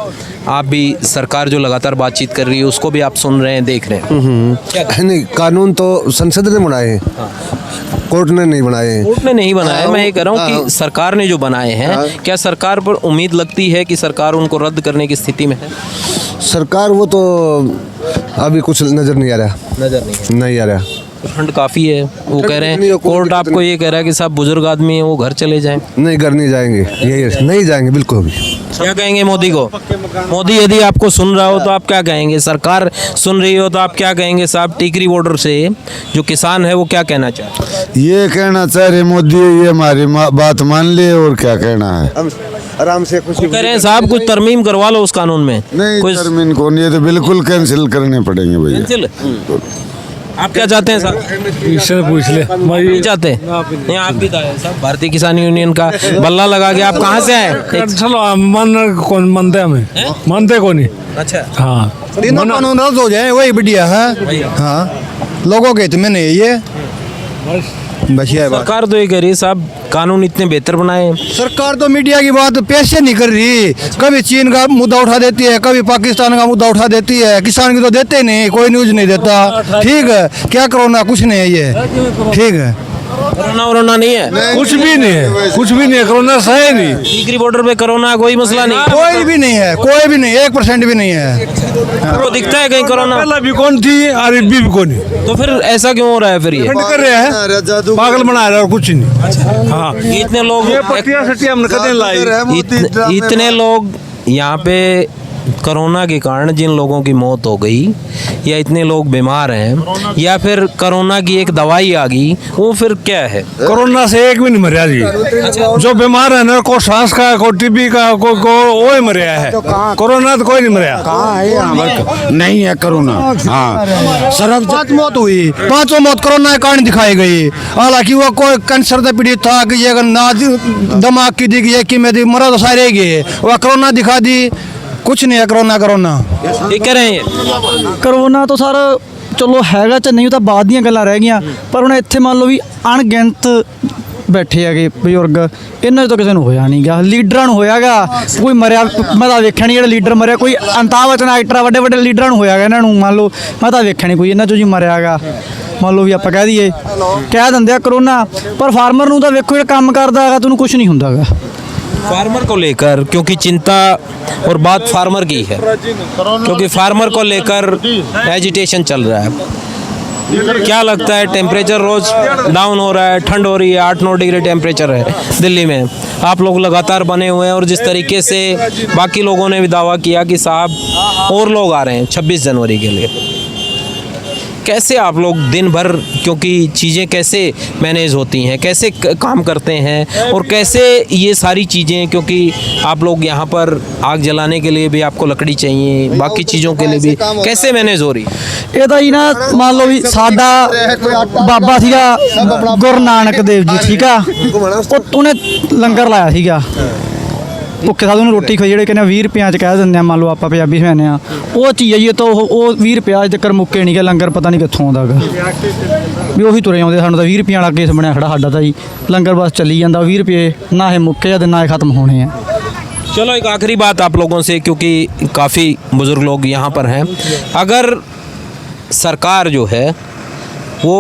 आप भी सरकार जो लगातार बातचीत कर रही है उसको भी आप सुन रहे हैं, देख रहे हैं? नहीं, कानून तो संसद ने बनाए हैं, कोर्ट ने नहीं बनाए। कोर्ट ने नहीं बनाया, मैं ये कह रहा हूँ कि सरकार ने जो बनाए हैं, क्या सरकार पर उम्मीद लगती है कि सरकार उनको रद्द करने की स्थिति में है? सरकार वो तो अभी कुछ नजर नहीं आ रहा। नहीं आ रहा। ठंड काफ़ी है, वो कह रहे हैं, कोर्ट आपको ये कह रहा है कि साहब बुजुर्ग आदमी है, वो घर चले जाएं। नहीं, घर नहीं जाएंगे, यही नहीं जाएंगे बिल्कुल भी। क्या कहेंगे मोदी को? मोदी यदि आपको सुन रहा हो तो आप क्या कहेंगे? सरकार सुन रही हो तो आप क्या कहेंगे? साहब टीकरी बॉर्डर से जो किसान है वो क्या कहना चाहते? ये कहना चाह रहे मोदी, ये हमारी बात मान ले, और क्या कहना है? आराम से खुशी कह रहे हैं साहब कुछ तरमीम करवा लो उस कानून में। नहीं, तरमीम को नहीं, ये तो बिल्कुल कैंसिल करने पड़ेंगे भैया। आप क्या चाहते हैं साहब? इससे पूछ ले। नहीं चाहते? नहीं, आप भी साहब भारतीय किसान यूनियन का बल्ला लगा के आप कहाँ से आए? चलो कौन मानते हमें, मानते कौन नहीं। अच्छा, हाँ, तीनों कानून रद्द हो जाए वही बढ़िया है। हाँ, लोगों के हित में नहीं ये सरकार तो ये कह रही है साहब कानून इतने बेहतर बनाए। सरकार तो मीडिया की बात पैसे नहीं कर रही, कभी चीन का मुद्दा उठा देती है, कभी पाकिस्तान का मुद्दा उठा देती है, किसान की तो देते नहीं, कोई न्यूज नहीं देता। ठीक है, क्या कोरोना कुछ नहीं है ये, ठीक है, कोरोना नहीं है, कुछ भी नहीं है, कुछ भी नहीं है, कोरोना है नहीं। टीकरी बॉर्डर पे कोरोना कोई मसला नहीं, कोई भी नहीं है, कोई भी नहीं, 1% भी नहीं है। आपको दिखता है कहीं कोरोना? पहला भी कौन थी और अभी भी कौन है, तो फिर ऐसा क्यों हो रहा है? फिर ये कर रहे हैं, पागल बना रहे और कुछ नहीं। हाँ, इतने लोग, इतने लोग यहाँ पे कोरोना के कारण जिन लोगों की मौत हो गई, या इतने लोग बीमार हैं, या फिर कोरोना की एक दवाई आ गई, वो फिर क्या है? कोरोना से एक भी नहीं मरिया जी। जो बीमार है ना, को सांस का, को टीबी का, को वो ही मरिया है। कोरोना तो कोई नहीं मरिया। नहीं है कोरोना। हाँ, सिर्फ 5 मौत हुई, 5 मौत कोरोना के कारण दिखाई गई। हालांकि वो कोई कैंसर से पीड़ित था कि ये ना दिमाग की दी कि में मरा तो सारे गए, वह कोरोना दिखा दी, कुछ नहीं है कोरोना। ये कह रहे हैं कोरोना तो सर चलो हैगा च नहीं, तो बाद ਦੀਆਂ ਗੱਲਾਂ ਰਹਿ ਗਈਆਂ, ਪਰ ਹੁਣ ਇੱਥੇ ਮੰਨ ਲਓ ਵੀ ਅਣਗਿਣਤ ਬੈਠੇ ਹੈਗੇ ਬਜ਼ੁਰਗ, ਇਹਨਾਂ 'ਚ ਤਾਂ ਕਿਸੇ ਨੂੰ ਹੋਇਆ ਨਹੀਂ ਗਾ, ਲੀਡਰਾਂ ਨੂੰ ਹੋਇਆਗਾ, ਕੋਈ ਮਰਿਆ ਮੈਂ ਤਾਂ ਵੇਖਿਆ ਨਹੀਂ, ਜਿਹੜਾ ਲੀਡਰ ਮਰਿਆ ਕੋਈ ਅਮਿਤਾਭ ਬੱਚਨ ਐਕਟਰ ਵੱਡੇ ਵੱਡੇ ਲੀਡਰਾਂ ਨੂੰ ਹੋਇਆਗਾ, ਇਹਨਾਂ ਨੂੰ ਮੰਨ ਲਓ ਮੈਂ ਤਾਂ ਵੇਖਿਆ ਨਹੀਂ ਕੋਈ ਇਹਨਾਂ 'ਚੋਂ ਜੀ ਮਰਿਆਗਾ। ਮੰਨ ਲਓ ਵੀ ਆਪਾਂ ਕਹਿ ਦਈਏ, ਕਹਿ ਦਿੰਦੇ ਆ ਕਰੋਨਾ, ਪਰ ਫਾਰਮਰ ਨੂੰ ਤਾਂ ਵੇਖੋ ਜਿਹੜਾ ਕੰਮ ਕਰਦਾ ਹੈਗਾ ਤੁਹਾਨੂੰ ਕੁਝ ਨਹੀਂ ਹੁੰਦਾਗਾ। फार्मर को लेकर, क्योंकि चिंता और बात फार्मर की है, क्योंकि फार्मर को लेकर एजिटेशन चल रहा है। क्या लगता है, टेम्परेचर रोज डाउन हो रहा है, ठंड हो रही है, 8-9 डिग्री टेम्परेचर है दिल्ली में, आप लोग लगातार बने हुए हैं, और जिस तरीके से बाकी लोगों ने भी दावा किया कि साहब और लोग आ रहे हैं 26 जनवरी के लिए, कैसे आप लोग दिन भर, क्योंकि चीज़ें कैसे मैनेज होती हैं, कैसे काम करते हैं, और कैसे ये सारी चीज़ें, क्योंकि आप लोग यहाँ पर आग जलाने के लिए भी आपको लकड़ी चाहिए, बाकी चीज़ों के लिए भी कैसे मैनेज हो रही? ਇਹ ਤਾਂ ਜੀ ਨਾ ਮੰਨ ਲਓ ਵੀ ਸਾਡਾ ਬਾਬਾ ਸੀਗਾ ਗੁਰੂ ਨਾਨਕ ਦੇਵ ਜੀ, ਠੀਕ ਆ, ਉਹਨੇ ਲੰਗਰ ਲਾਇਆ ਸੀਗਾ, ਭੁੱਖੇ ਸਾਧੂ ਨੂੰ ਰੋਟੀ ਖਵਾਈ, ਜਿਹੜੇ ਕਹਿੰਦੇ 20 ਰੁਪਈਆਂ 'ਚ ਕਹਿ ਦਿੰਦੇ ਆ, ਮੰਨ ਲਓ ਆਪਾਂ ਪੰਜਾਬੀ ਕਹਿੰਦੇ ਆ, ਉਹ ਚੀਜ਼ ਆਈਏ ਤਾਂ ਉਹ 20 ਰੁਪਏ ਅੱਜ ਤੱਕ ਮੁੱਕੇ ਨਹੀਂ ਗੇ, ਲੰਗਰ ਪਤਾ ਨਹੀਂ ਕਿੱਥੋਂ ਆਉਂਦਾ ਗਾ, ਵੀ ਉਹੀ ਤੁਰੇ ਆਉਂਦੇ। ਸਾਨੂੰ ਤਾਂ 20 ਰੁਪਈਆਂ ਵਾਲਾ ਕੇਸ ਬਣਿਆ ਖੜਾ ਸਾਡਾ ਤਾਂ ਜੀ, ਲੰਗਰ ਬਸ ਚੱਲੀ ਜਾਂਦਾ, 20 ਰੁਪਏ ਨਾ ਇਹ ਮੁੱਕੇ ਆ ਨਾ ਇਹ ਖਤਮ ਹੋਣੇ ਆ। चलो एक आखिरी बात आप लोगों से, क्योंकि काफ़ी बुज़ुर्ग लोग यहाँ पर हैं, अगर सरकार जो है वो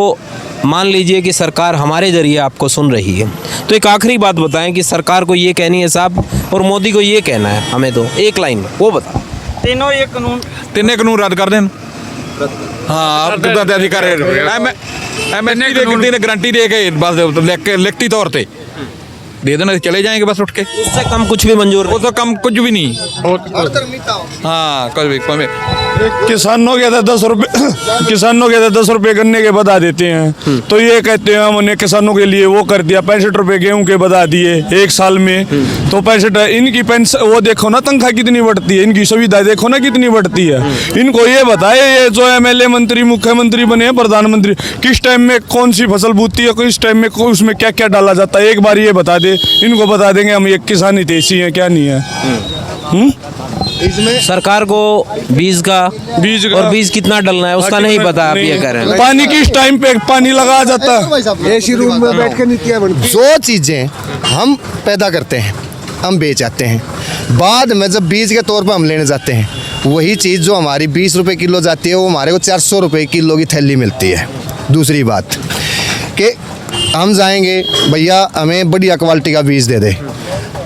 मान लीजिए कि सरकार हमारे ज़रिए आपको सुन रही है, तो एक आखिरी बात बताएं कि सरकार को ये कहनी है साहब, और मोदी को ये कहना है हमें, तो एक लाइन में वो बताओ। तीनों ये कानून, तीनों कानून रद्द कर दें। हाँ, एमएसपी ने गारंटी दे के बस लिखती तौर पर दे देना, चले जाएंगे बस उठ के। उससे कम कुछ भी मंजूर? वो तो कम कुछ भी नहीं। हाँ कुछ भी किसानों के 10 रुपए किसानों के 10 रुपए गन्ने के बता देते हैं, तो ये कहते हैं हमने किसानों के लिए वो कर दिया, 65 रुपए गेहूं के बता दिए एक साल में, तो 65। इनकी पेंशन वो देखो ना तनख्वाह कितनी बढ़ती है, इनकी सुविधा देखो ना कितनी बढ़ती है। इनको ये बताए, ये जो MLA मंत्री मुख्यमंत्री बने हैं, प्रधानमंत्री, किस टाइम में कौन सी फसल बूती है, किस टाइम में उसमें क्या क्या डाला जाता है, एक बार ये बता दे, इनको बता देंगे हम ये किसान हितैषी है क्या नहीं है। इसमें सरकार को बीज का और बीज कितना डलना है उसका नहीं पता, आप ये कह रहे हैं। पानी किस टाइम पे पानी लगाया जाता है, एसी रूम में बैठ के नीतियाँ बनती। जो चीज़ें हम पैदा करते हैं हम बेच आते हैं, बाद में जब बीज के तौर पर हम लेने जाते हैं, वही चीज़ जो हमारी 20 रुपये किलो जाती है वो हमारे को 400 रुपये किलो की थैली मिलती है। दूसरी बात कि हम जाएंगे, भैया हमें बढ़िया क्वालिटी का बीज दे दे,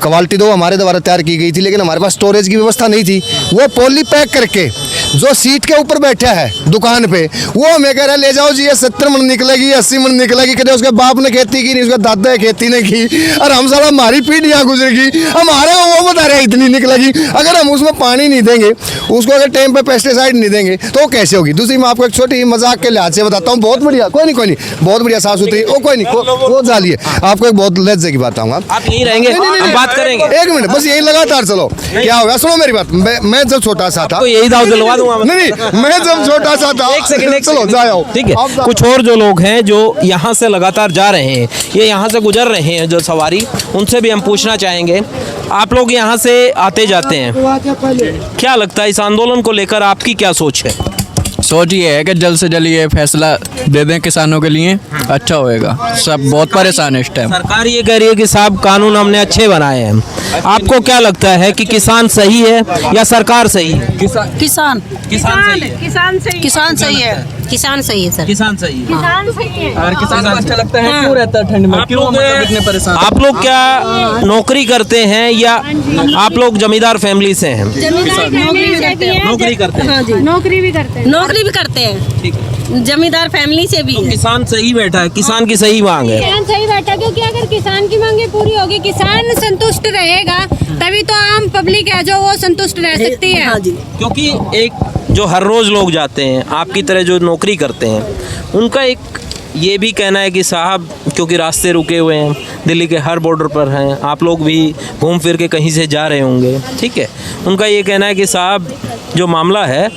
क्वालिटी तो हमारे द्वारा तैयार की गई थी, लेकिन हमारे पास स्टोरेज की व्यवस्था नहीं थी। वो पॉली पैक करके जो सीट के ऊपर बैठा है दुकान पे, वो हमें कह रहा है ले जाओ जी, ये 70 मन निकलेगी, 80 मन निकलेगी। कहते उसके बाप ने खेती की नहीं, उसके दादा ने खेती नहीं की, और हम साला हमारी पीढ़ियाँ गुजरेगी, हमारे वो बता रहे हैं इतनी निकलेगी। अगर हम उसमें पानी नहीं देंगे, उसको अगर टाइम पे पेस्टिसाइड नहीं देंगे तो वो कैसे होगी। दूसरी मैं आपको एक छोटी मजाक के लिहाज से बताता हूँ, बहुत बढ़िया, कोई नहीं बहुत बढ़िया साफ सुथरी, वो कोई नहीं वो जालिए। आपको एक बहुत लज्जे की बात बताऊंगा, आप यहीं रहेंगे, हम बात करेंगे। एक मिनट बस यही लगातार चलो, क्या होगा सुनो मेरी बात। मैं जब छोटा सा था, यही दाव दिलवा दूंगा। नहीं, मैं जब छोटा सा था, एक सेकंड चलो जाओ, ठीक है। कुछ और जो लोग हैं जो यहाँ से लगातार जा रहे हैं, ये यहाँ से गुजर रहे हैं जो सवारी, उनसे भी हम पूछना चाहेंगे। आप लोग यहाँ से आते जाते हैं, क्या लगता है इस आंदोलन को लेकर आपकी क्या सोच है? सोच ये है कि जल्द से जल्द ये फैसला दे दें किसानों के लिए, अच्छा होएगा। सब बहुत परेशान है इस टाइम। सरकार ये कह रही है कि साहब कानून हमने अच्छे बनाए हैं, आपको क्या लगता है कि किसान सही है या सरकार सही है? किसान किसान सही है, किसान सही है, किसान सही है सर, किसान सही है। किसान सही है। और किसान को अच्छा लगता है, क्यों रहता है ठंड में, क्यों मतलब इतने परेशान? आप लोग क्या नौकरी करते हैं या आप लोग जमींदार फैमिली से हैं? नौकरी करते हैं, नौकरी भी करते हैं, जमींदार फैमिली से भी। तो किसान सही बैठा है, किसान की सही मांग है। किसान सही बैठा, क्योंकि अगर किसान की मांगे पूरी होगी, किसान संतुष्ट रहेगा, तभी तो आम पब्लिक है जो वो संतुष्ट रह सकती है। क्योंकि एक जो हर रोज लोग जाते हैं, आपकी तरह जो नौकरी करते हैं, उनका एक ये भी कहना है कि साहब क्योंकि रास्ते रुके हुए हैं, दिल्ली के हर बॉर्डर पर हैं, आप लोग भी घूम फिर के कहीं से जा रहे होंगे, ठीक है। उनका ये कहना है कि साहब जो मामला है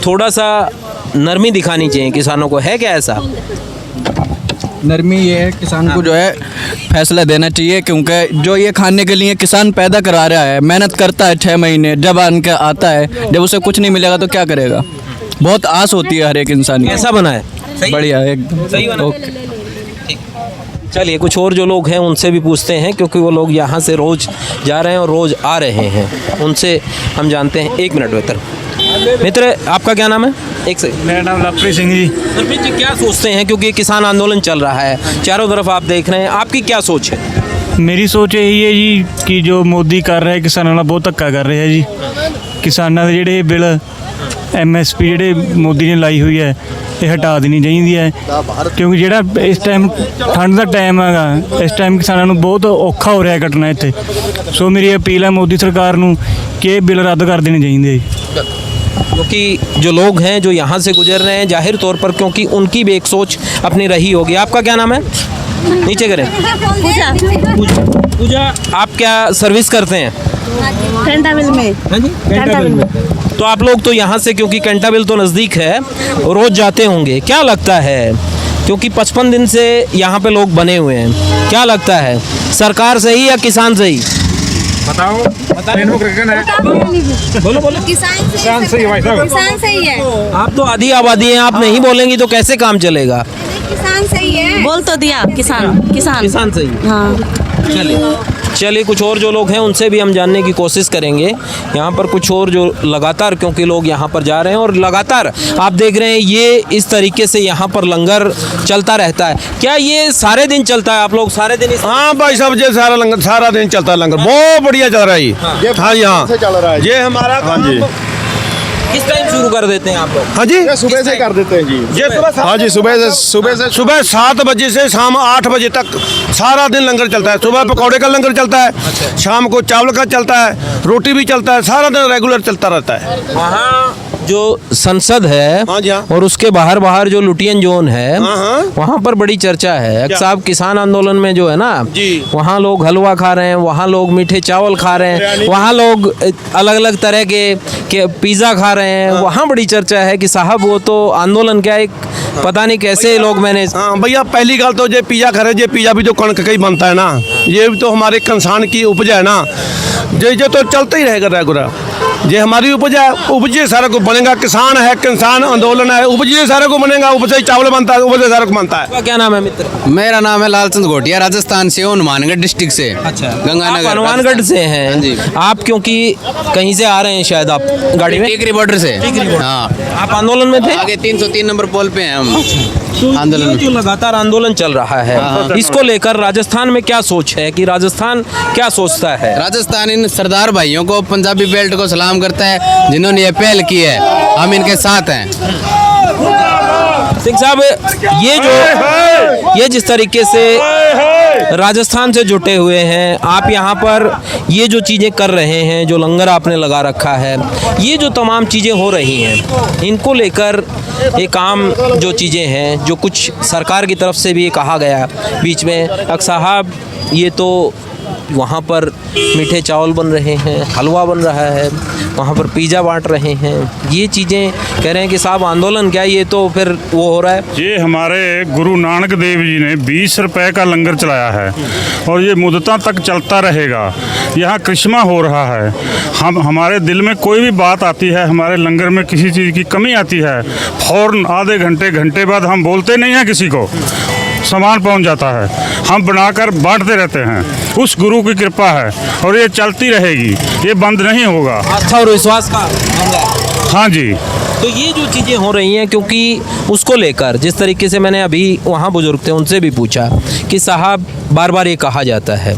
थोड़ा सा नरमी दिखानी चाहिए किसानों को, है क्या ऐसा? नरमी ये है, किसान को जो है फैसला देना चाहिए, क्योंकि जो ये खाने के लिए किसान पैदा करा रहा है, मेहनत करता है 6 महीने, जब आन के आता है, जब उसे कुछ नहीं मिलेगा तो क्या करेगा। बहुत आस होती है हर एक इंसान की। कैसा बना है? बढ़िया एकदम सही बना। ओके। चलिए कुछ और जो लोग हैं उनसे भी पूछते हैं, क्योंकि वो लोग यहाँ से रोज़ जा रहे हैं और रोज़ आ रहे हैं, उनसे हम जानते हैं। 1 मिनट मित्र, आपका क्या नाम है? एक से। मेरा नाम लवप्रीत सिंह जी। लवप्रीत जी, क्या सोचते हैं, क्योंकि किसान आंदोलन चल रहा है, चारों तरफ आप देख रहे हैं, आपकी क्या सोच है? मेरी सोच यही है जी कि जो मोदी कर रहा है किसानों ਨਾਲ बहुत धक्का कर रहा है जी। किसानों के ਜਿਹੜੇ बिल MSP ਜਿਹੜੇ मोदी ने लाई हुई है ये हटा देनी चाहिए है, क्योंकि ਜਿਹੜਾ इस टाइम ठंड का टाइम है, इस टाइम किसानों ਨੂੰ बहुत औखा हो रहा है कटना इत्थे। सो मेरी अपील है मोदी सरकार ਨੂੰ कि ये बिल रद्द कर देने चाहिए। क्योंकि जो लोग हैं जो यहाँ से गुजर रहे हैं, जाहिर तौर पर क्योंकि उनकी भी एक सोच अपनी रही होगी। आपका क्या नाम है? नीचे करें। पूजा, आप क्या सर्विस करते हैं? कैंटाबिल में। हाँ जी, कैंटाबिल में। तो आप लोग तो यहाँ से, क्योंकि कैंटाबिल तो नज़दीक है, रोज़ जाते होंगे, क्या लगता है, क्योंकि 55 दिन से यहाँ पे लोग बने हुए हैं, क्या लगता है सरकार सही या किसान सही? बताओ। बोलो। किसान सही है भाई साहब, किसान सही है। आप तो आधी आबादी हैं, आप नहीं बोलेंगी तो कैसे काम चलेगा? किसान सही है, बोल तो दिया। किसान सही। हाँ। चलिए कुछ और जो लोग हैं उनसे भी हम जानने की कोशिश करेंगे। यहाँ पर कुछ और जो लगातार, क्योंकि लोग यहाँ पर जा रहे हैं और लगातार आप देख रहे हैं ये इस तरीके से यहाँ पर लंगर चलता रहता है। क्या ये सारे दिन चलता है? आप लोग सारे दिन? हाँ भाई साहब, ये सारा लंगर सारा दिन चलता है, लंगर बहुत बढ़िया चल रहा है। हाँ जी, हाँ ये हमारा, हाँ जी, किस टाइम शुरू कर देते हैं आप लोग? हाँ जी, सुबह से कर देते हैं जी। ये हाँ जी, सुबह 7 बजे से शाम 8 बजे तक सारा दिन लंगर चलता है। सुबह पकौड़े का लंगर चलता है, शाम को चावल का चलता है, रोटी भी चलता है, सारा दिन रेगुलर चलता रहता है। वहाँ जो संसद है हाँ जी, हाँ। और उसके बाहर जो लुटियन जोन है, वहाँ पर बड़ी चर्चा है। साहब किसान आंदोलन में जो है ना, वहाँ लोग हलवा खा रहे हैं, वहाँ लोग मीठे चावल खा रहे हैं, वहाँ लोग अलग अलग तरह के पिज़्ज़ा खा रहे हैं। वहाँ बड़ी चर्चा है कि साहब वो तो आंदोलन क्या, एक पता नहीं कैसे लोग मैंने। हाँ भैया, पहली गल तो ये पिज़्ज़ा खा रहे, ये पिज़्ज़ा भी तो कणक का ही बनता है ना, ये भी तो हमारे किसान की उपज है ना, ये तो चलता ही रहेगा रेगुलर। ये हमारी उपज है, उपज से सारा कुछ बनेगा। किसान है, किसान आंदोलन है, उपज से सारा कुछ बनेगा, उपज से चावल बनता है, उपज से सारा कुछ बनता है। क्या नाम है मित्र? मेरा नाम है लालचंद घोटिया, राजस्थान से हूँ, हनुमानगढ़ डिस्ट्रिक्ट से। अच्छा, गंगानगर, हनुमानगढ़ से हैं जी। आप? क्योंकि कहीं से आ रहे हैं शायद आप गाड़ी में? टिकरी बॉर्डर से। हाँ, आप आंदोलन में थे? आगे 303 नंबर पोल पे हैं हम। आंदोलन, जो लगातार आंदोलन चल रहा है, इसको लेकर राजस्थान में क्या सोच है, कि राजस्थान क्या सोचता है? राजस्थान इन सरदार भाइयों को, पंजाबी बेल्ट को सलाम करता है, जिन्होंने ये पहल की है। हम इनके साथ हैं। सिंह साहब, ये जिस तरीके से राजस्थान से जुटे हुए हैं, आप यहाँ पर ये जो चीज़ें कर रहे हैं, जो लंगर आपने लगा रखा है, ये जो तमाम चीज़ें हो रही हैं, इनको लेकर एक आम जो चीज़ें हैं, जो कुछ सरकार की तरफ से भी कहा गया बीच में, साहब ये तो वहाँ पर मीठे चावल बन रहे हैं, हलवा बन रहा है, वहाँ पर पिज़्ज़ा बांट रहे हैं, ये चीज़ें कह रहे हैं कि साहब आंदोलन क्या, ये तो फिर वो हो रहा है। ये हमारे गुरु नानक देव जी ने 20 रुपए का लंगर चलाया है और ये मुद्दतों तक चलता रहेगा। यहाँ करिश्मा हो रहा है। हमारे दिल में कोई भी बात आती है, हमारे लंगर में किसी चीज़ की कमी आती है, फ़ौरन आधे घंटे बाद हम बोलते नहीं हैं किसी को, सामान पहुंच जाता है, हम बनाकर बांटते रहते हैं। उस गुरु की कृपा है और ये चलती रहेगी, ये बंद नहीं होगा। आस्था और विश्वास का मामला है। हाँ जी। तो ये जो चीज़ें हो रही हैं, क्योंकि उसको लेकर जिस तरीके से मैंने अभी वहाँ बुजुर्ग थे उनसे भी पूछा कि साहब बार बार ये कहा जाता है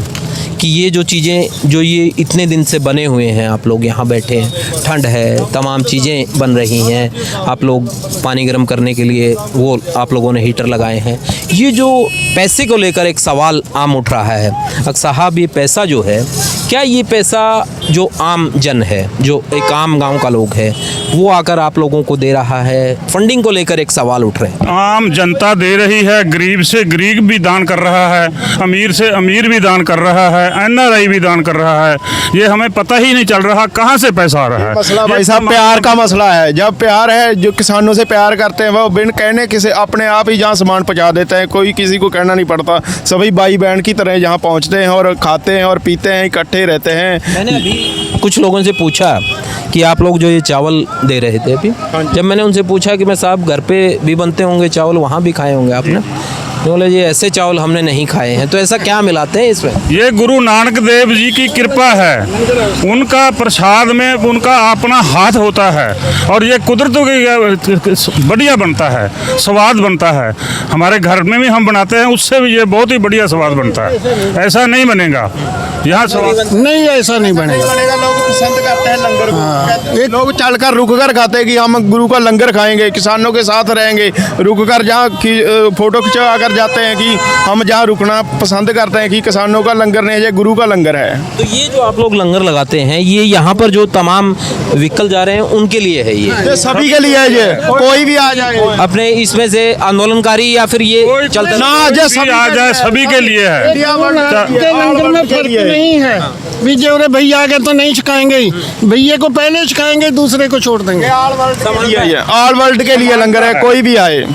कि ये जो चीज़ें जो ये इतने दिन से बने हुए हैं, आप लोग यहाँ बैठे हैं, ठंड है, तमाम चीज़ें बन रही हैं, आप लोग पानी गर्म करने के लिए वो आप लोगों ने हीटर लगाए हैं, ये जो पैसे को लेकर एक सवाल आम उठ रहा है। साहब ये पैसा जो है, क्या ये पैसा जो आम जन है, जो एक आम गांव का लोग है, वो आकर आप लोगों को दे रहा है? फंडिंग को लेकर एक सवाल उठ रहे हैं। आम जनता दे रही है, गरीब से गरीब भी दान कर रहा है, अमीर से अमीर भी दान कर रहा है, NRI भी दान कर रहा है। ये हमें पता ही नहीं चल रहा कहाँ से पैसा आ रहा है। मसला भाई साहब प्यार का मसला है। जब प्यार है, जो किसानों से प्यार करते हैं, वो बिन कहने किसी अपने आप ही जहाँ सामान पहुँचा देते हैं, कोई किसी को कहना नहीं पड़ता। सभी भाई बहन की तरह जहाँ पहुँचते हैं और खाते हैं और पीते हैं, इकट्ठे रहते हैं। मैंने अभी कुछ लोगों से पूछा कि आप लोग जो ये चावल दे रहे थे अभी, जब मैंने उनसे पूछा कि मैं साहब घर पे भी बनते होंगे चावल, वहाँ भी खाए होंगे आपने? बोले ये ऐसे चावल हमने नहीं खाए हैं। तो ऐसा क्या मिलाते हैं इसमें? ये गुरु नानक देव जी की कृपा है, उनका प्रसाद में उनका अपना हाथ होता है और ये कुदरत की बढ़िया बनता है, स्वाद बनता है। हमारे घर में भी हम बनाते हैं, उससे भी ये बहुत ही बढ़िया स्वाद बनता है। ऐसा नहीं बनेगा यहाँ स्वाद नहीं, ऐसा नहीं बनेगा। लोग पसंद करते हैं लंगर को। लोग चलकर रुक कर खाते हैं कि हम गुरु का लंगर खाएंगे, किसानों के साथ रहेंगे। रुक कर जहाँ फोटो खिंचवा कर जाते हैं कि हम जहाँ रुकना पसंद करते हैं कि किसानों का लंगर नहीं है, गुरु का लंगर है। तो ये जो आप लोग लंगर लगाते हैं, ये यहाँ पर जो तमाम व्हीकल जा रहे हैं उनके लिए है? ये सभी के लिए है, ये कोई भी आ जाए अपने इसमें से आंदोलनकारी या फिर ये चलता ना सभी आ जाए, सभी के लिए है। लंगर में फर्क नहीं है। बीजे भैया आ गए तो नहीं सिखाएंगे, भैया को पहले सिखाएंगे, दूसरे को छोड़ देंगे। ऑल वर्ल्ड के लिए लंगर है, कोई भी आए।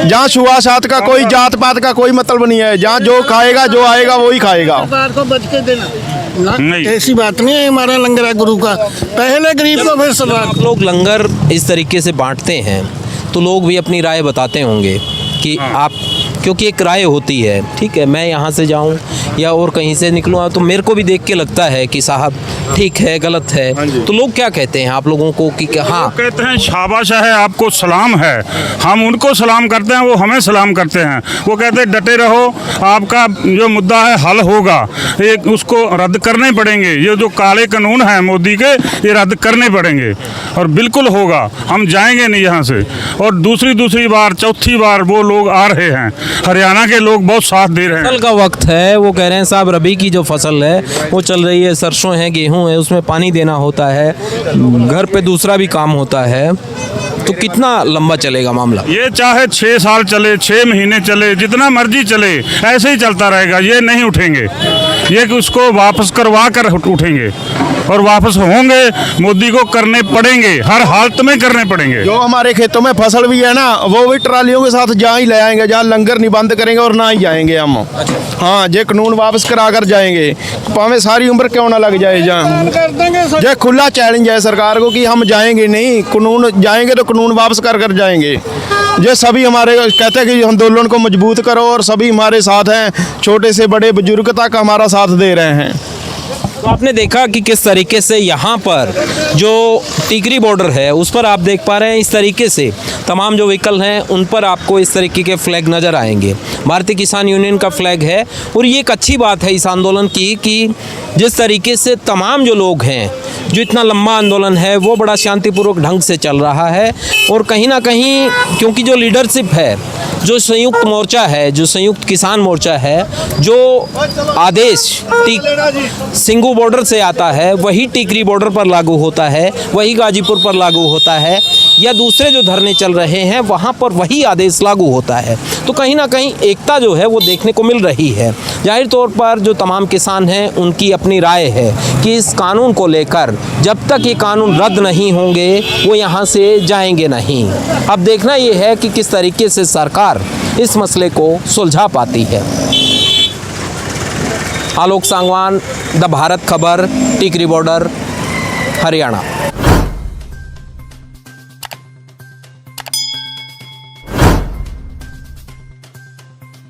जहाँ छुआछात का कोई जात पात का कोई मतलब नहीं है। जहाँ जो खाएगा, जो आएगा वही खाएगा। सरकार को बच के देना, ऐसी बात नहीं है। हमारा लंगर है गुरु का, पहले गरीब को फिर सरकार। लोग लंगर इस तरीके से बांटते हैं तो लोग भी अपनी राय बताते होंगे कि आप क्योंकि एक राय होती है, ठीक है, मैं यहाँ से जाऊँ या और कहीं से निकलूँ तो मेरे को भी देख के लगता है कि साहब ठीक है गलत है, तो लोग क्या कहते हैं आप लोगों को कि हाँ कहते हैं शाबाश है, आपको सलाम है, हम उनको सलाम करते हैं, वो हमें सलाम करते हैं। वो कहते हैं डटे रहो, आपका जो मुद्दा है हल होगा, एक उसको रद्द करने पड़ेंगे, ये जो काले कानून हैं मोदी के ये रद्द करने पड़ेंगे और बिल्कुल होगा, हम जाएंगे नहीं यहाँ से। और दूसरी बार चौथी बार वो लोग आ रहे हैं, हरियाणा के लोग बहुत साथ दे रहे हैं। फसल का वक्त है, वो कह रहे हैं साहब रबी की जो फसल है वो चल रही है, सरसों है, गेहूँ है, उसमें पानी देना होता है, घर पे दूसरा भी काम होता है, तो कितना लंबा चलेगा मामला? ये चाहे 6 साल चले, 6 महीने चले, जितना मर्जी चले, ऐसे ही चलता रहेगा, ये नहीं उठेंगे, ये उसको वापस करवा कर उठेंगे और वापस होंगे, मोदी को करने पड़ेंगे, हर हालत में करने पड़ेंगे। जो हमारे खेतों में फसल भी है ना, वो भी ट्रालियों के साथ जहाँ ही ले आएंगे, जहाँ लंगर नहीं बंद करेंगे और ना ही जाएंगे हम। हाँ, ये कानून वापस करा कर जाएंगे, पावे सारी उम्र क्यों ना लग जाए। जहाँ ये खुला चैलेंज है सरकार को कि हम जाएंगे नहीं, कानून जाएंगे तो कानून वापस कर जाएंगे। ये सभी हमारे कहते हैं कि आंदोलन को मजबूत करो और सभी हमारे साथ हैं, छोटे से बड़े बुजुर्ग तक हमारा साथ दे रहे हैं। तो आपने देखा कि किस तरीके से यहाँ पर जो टिकरी बॉर्डर है उस पर आप देख पा रहे हैं, इस तरीके से तमाम जो व्हीकल हैं उन पर आपको इस तरीके के फ्लैग नज़र आएंगे। भारतीय किसान यूनियन का फ्लैग है और ये एक अच्छी बात है इस आंदोलन की कि जिस तरीके से तमाम जो लोग हैं, जो इतना लंबा आंदोलन है वो बड़ा शांतिपूर्वक ढंग से चल रहा है। और कहीं ना कहीं क्योंकि जो लीडरशिप है, जो संयुक्त मोर्चा है, जो संयुक्त किसान मोर्चा है, जो आदेश सिंगू बॉर्डर से आता है वही टिकरी बॉर्डर पर लागू होता है, वही गाजीपुर पर लागू होता है, या दूसरे जो धरने चल रहे हैं वहाँ पर वही आदेश लागू होता है। तो कहीं ना कहीं एकता जो है वो देखने को मिल रही है। जाहिर तौर पर जो तमाम किसान हैं उनकी अपनी राय है कि इस कानून को लेकर जब तक ये कानून रद्द नहीं होंगे वो यहाँ से जाएंगे नहीं। अब देखना ये है कि किस तरीके से सरकार इस मसले को सुलझा पाती है। आलोक सांगवान, द भारत खबर, टिकरी बॉर्डर, हरियाणा।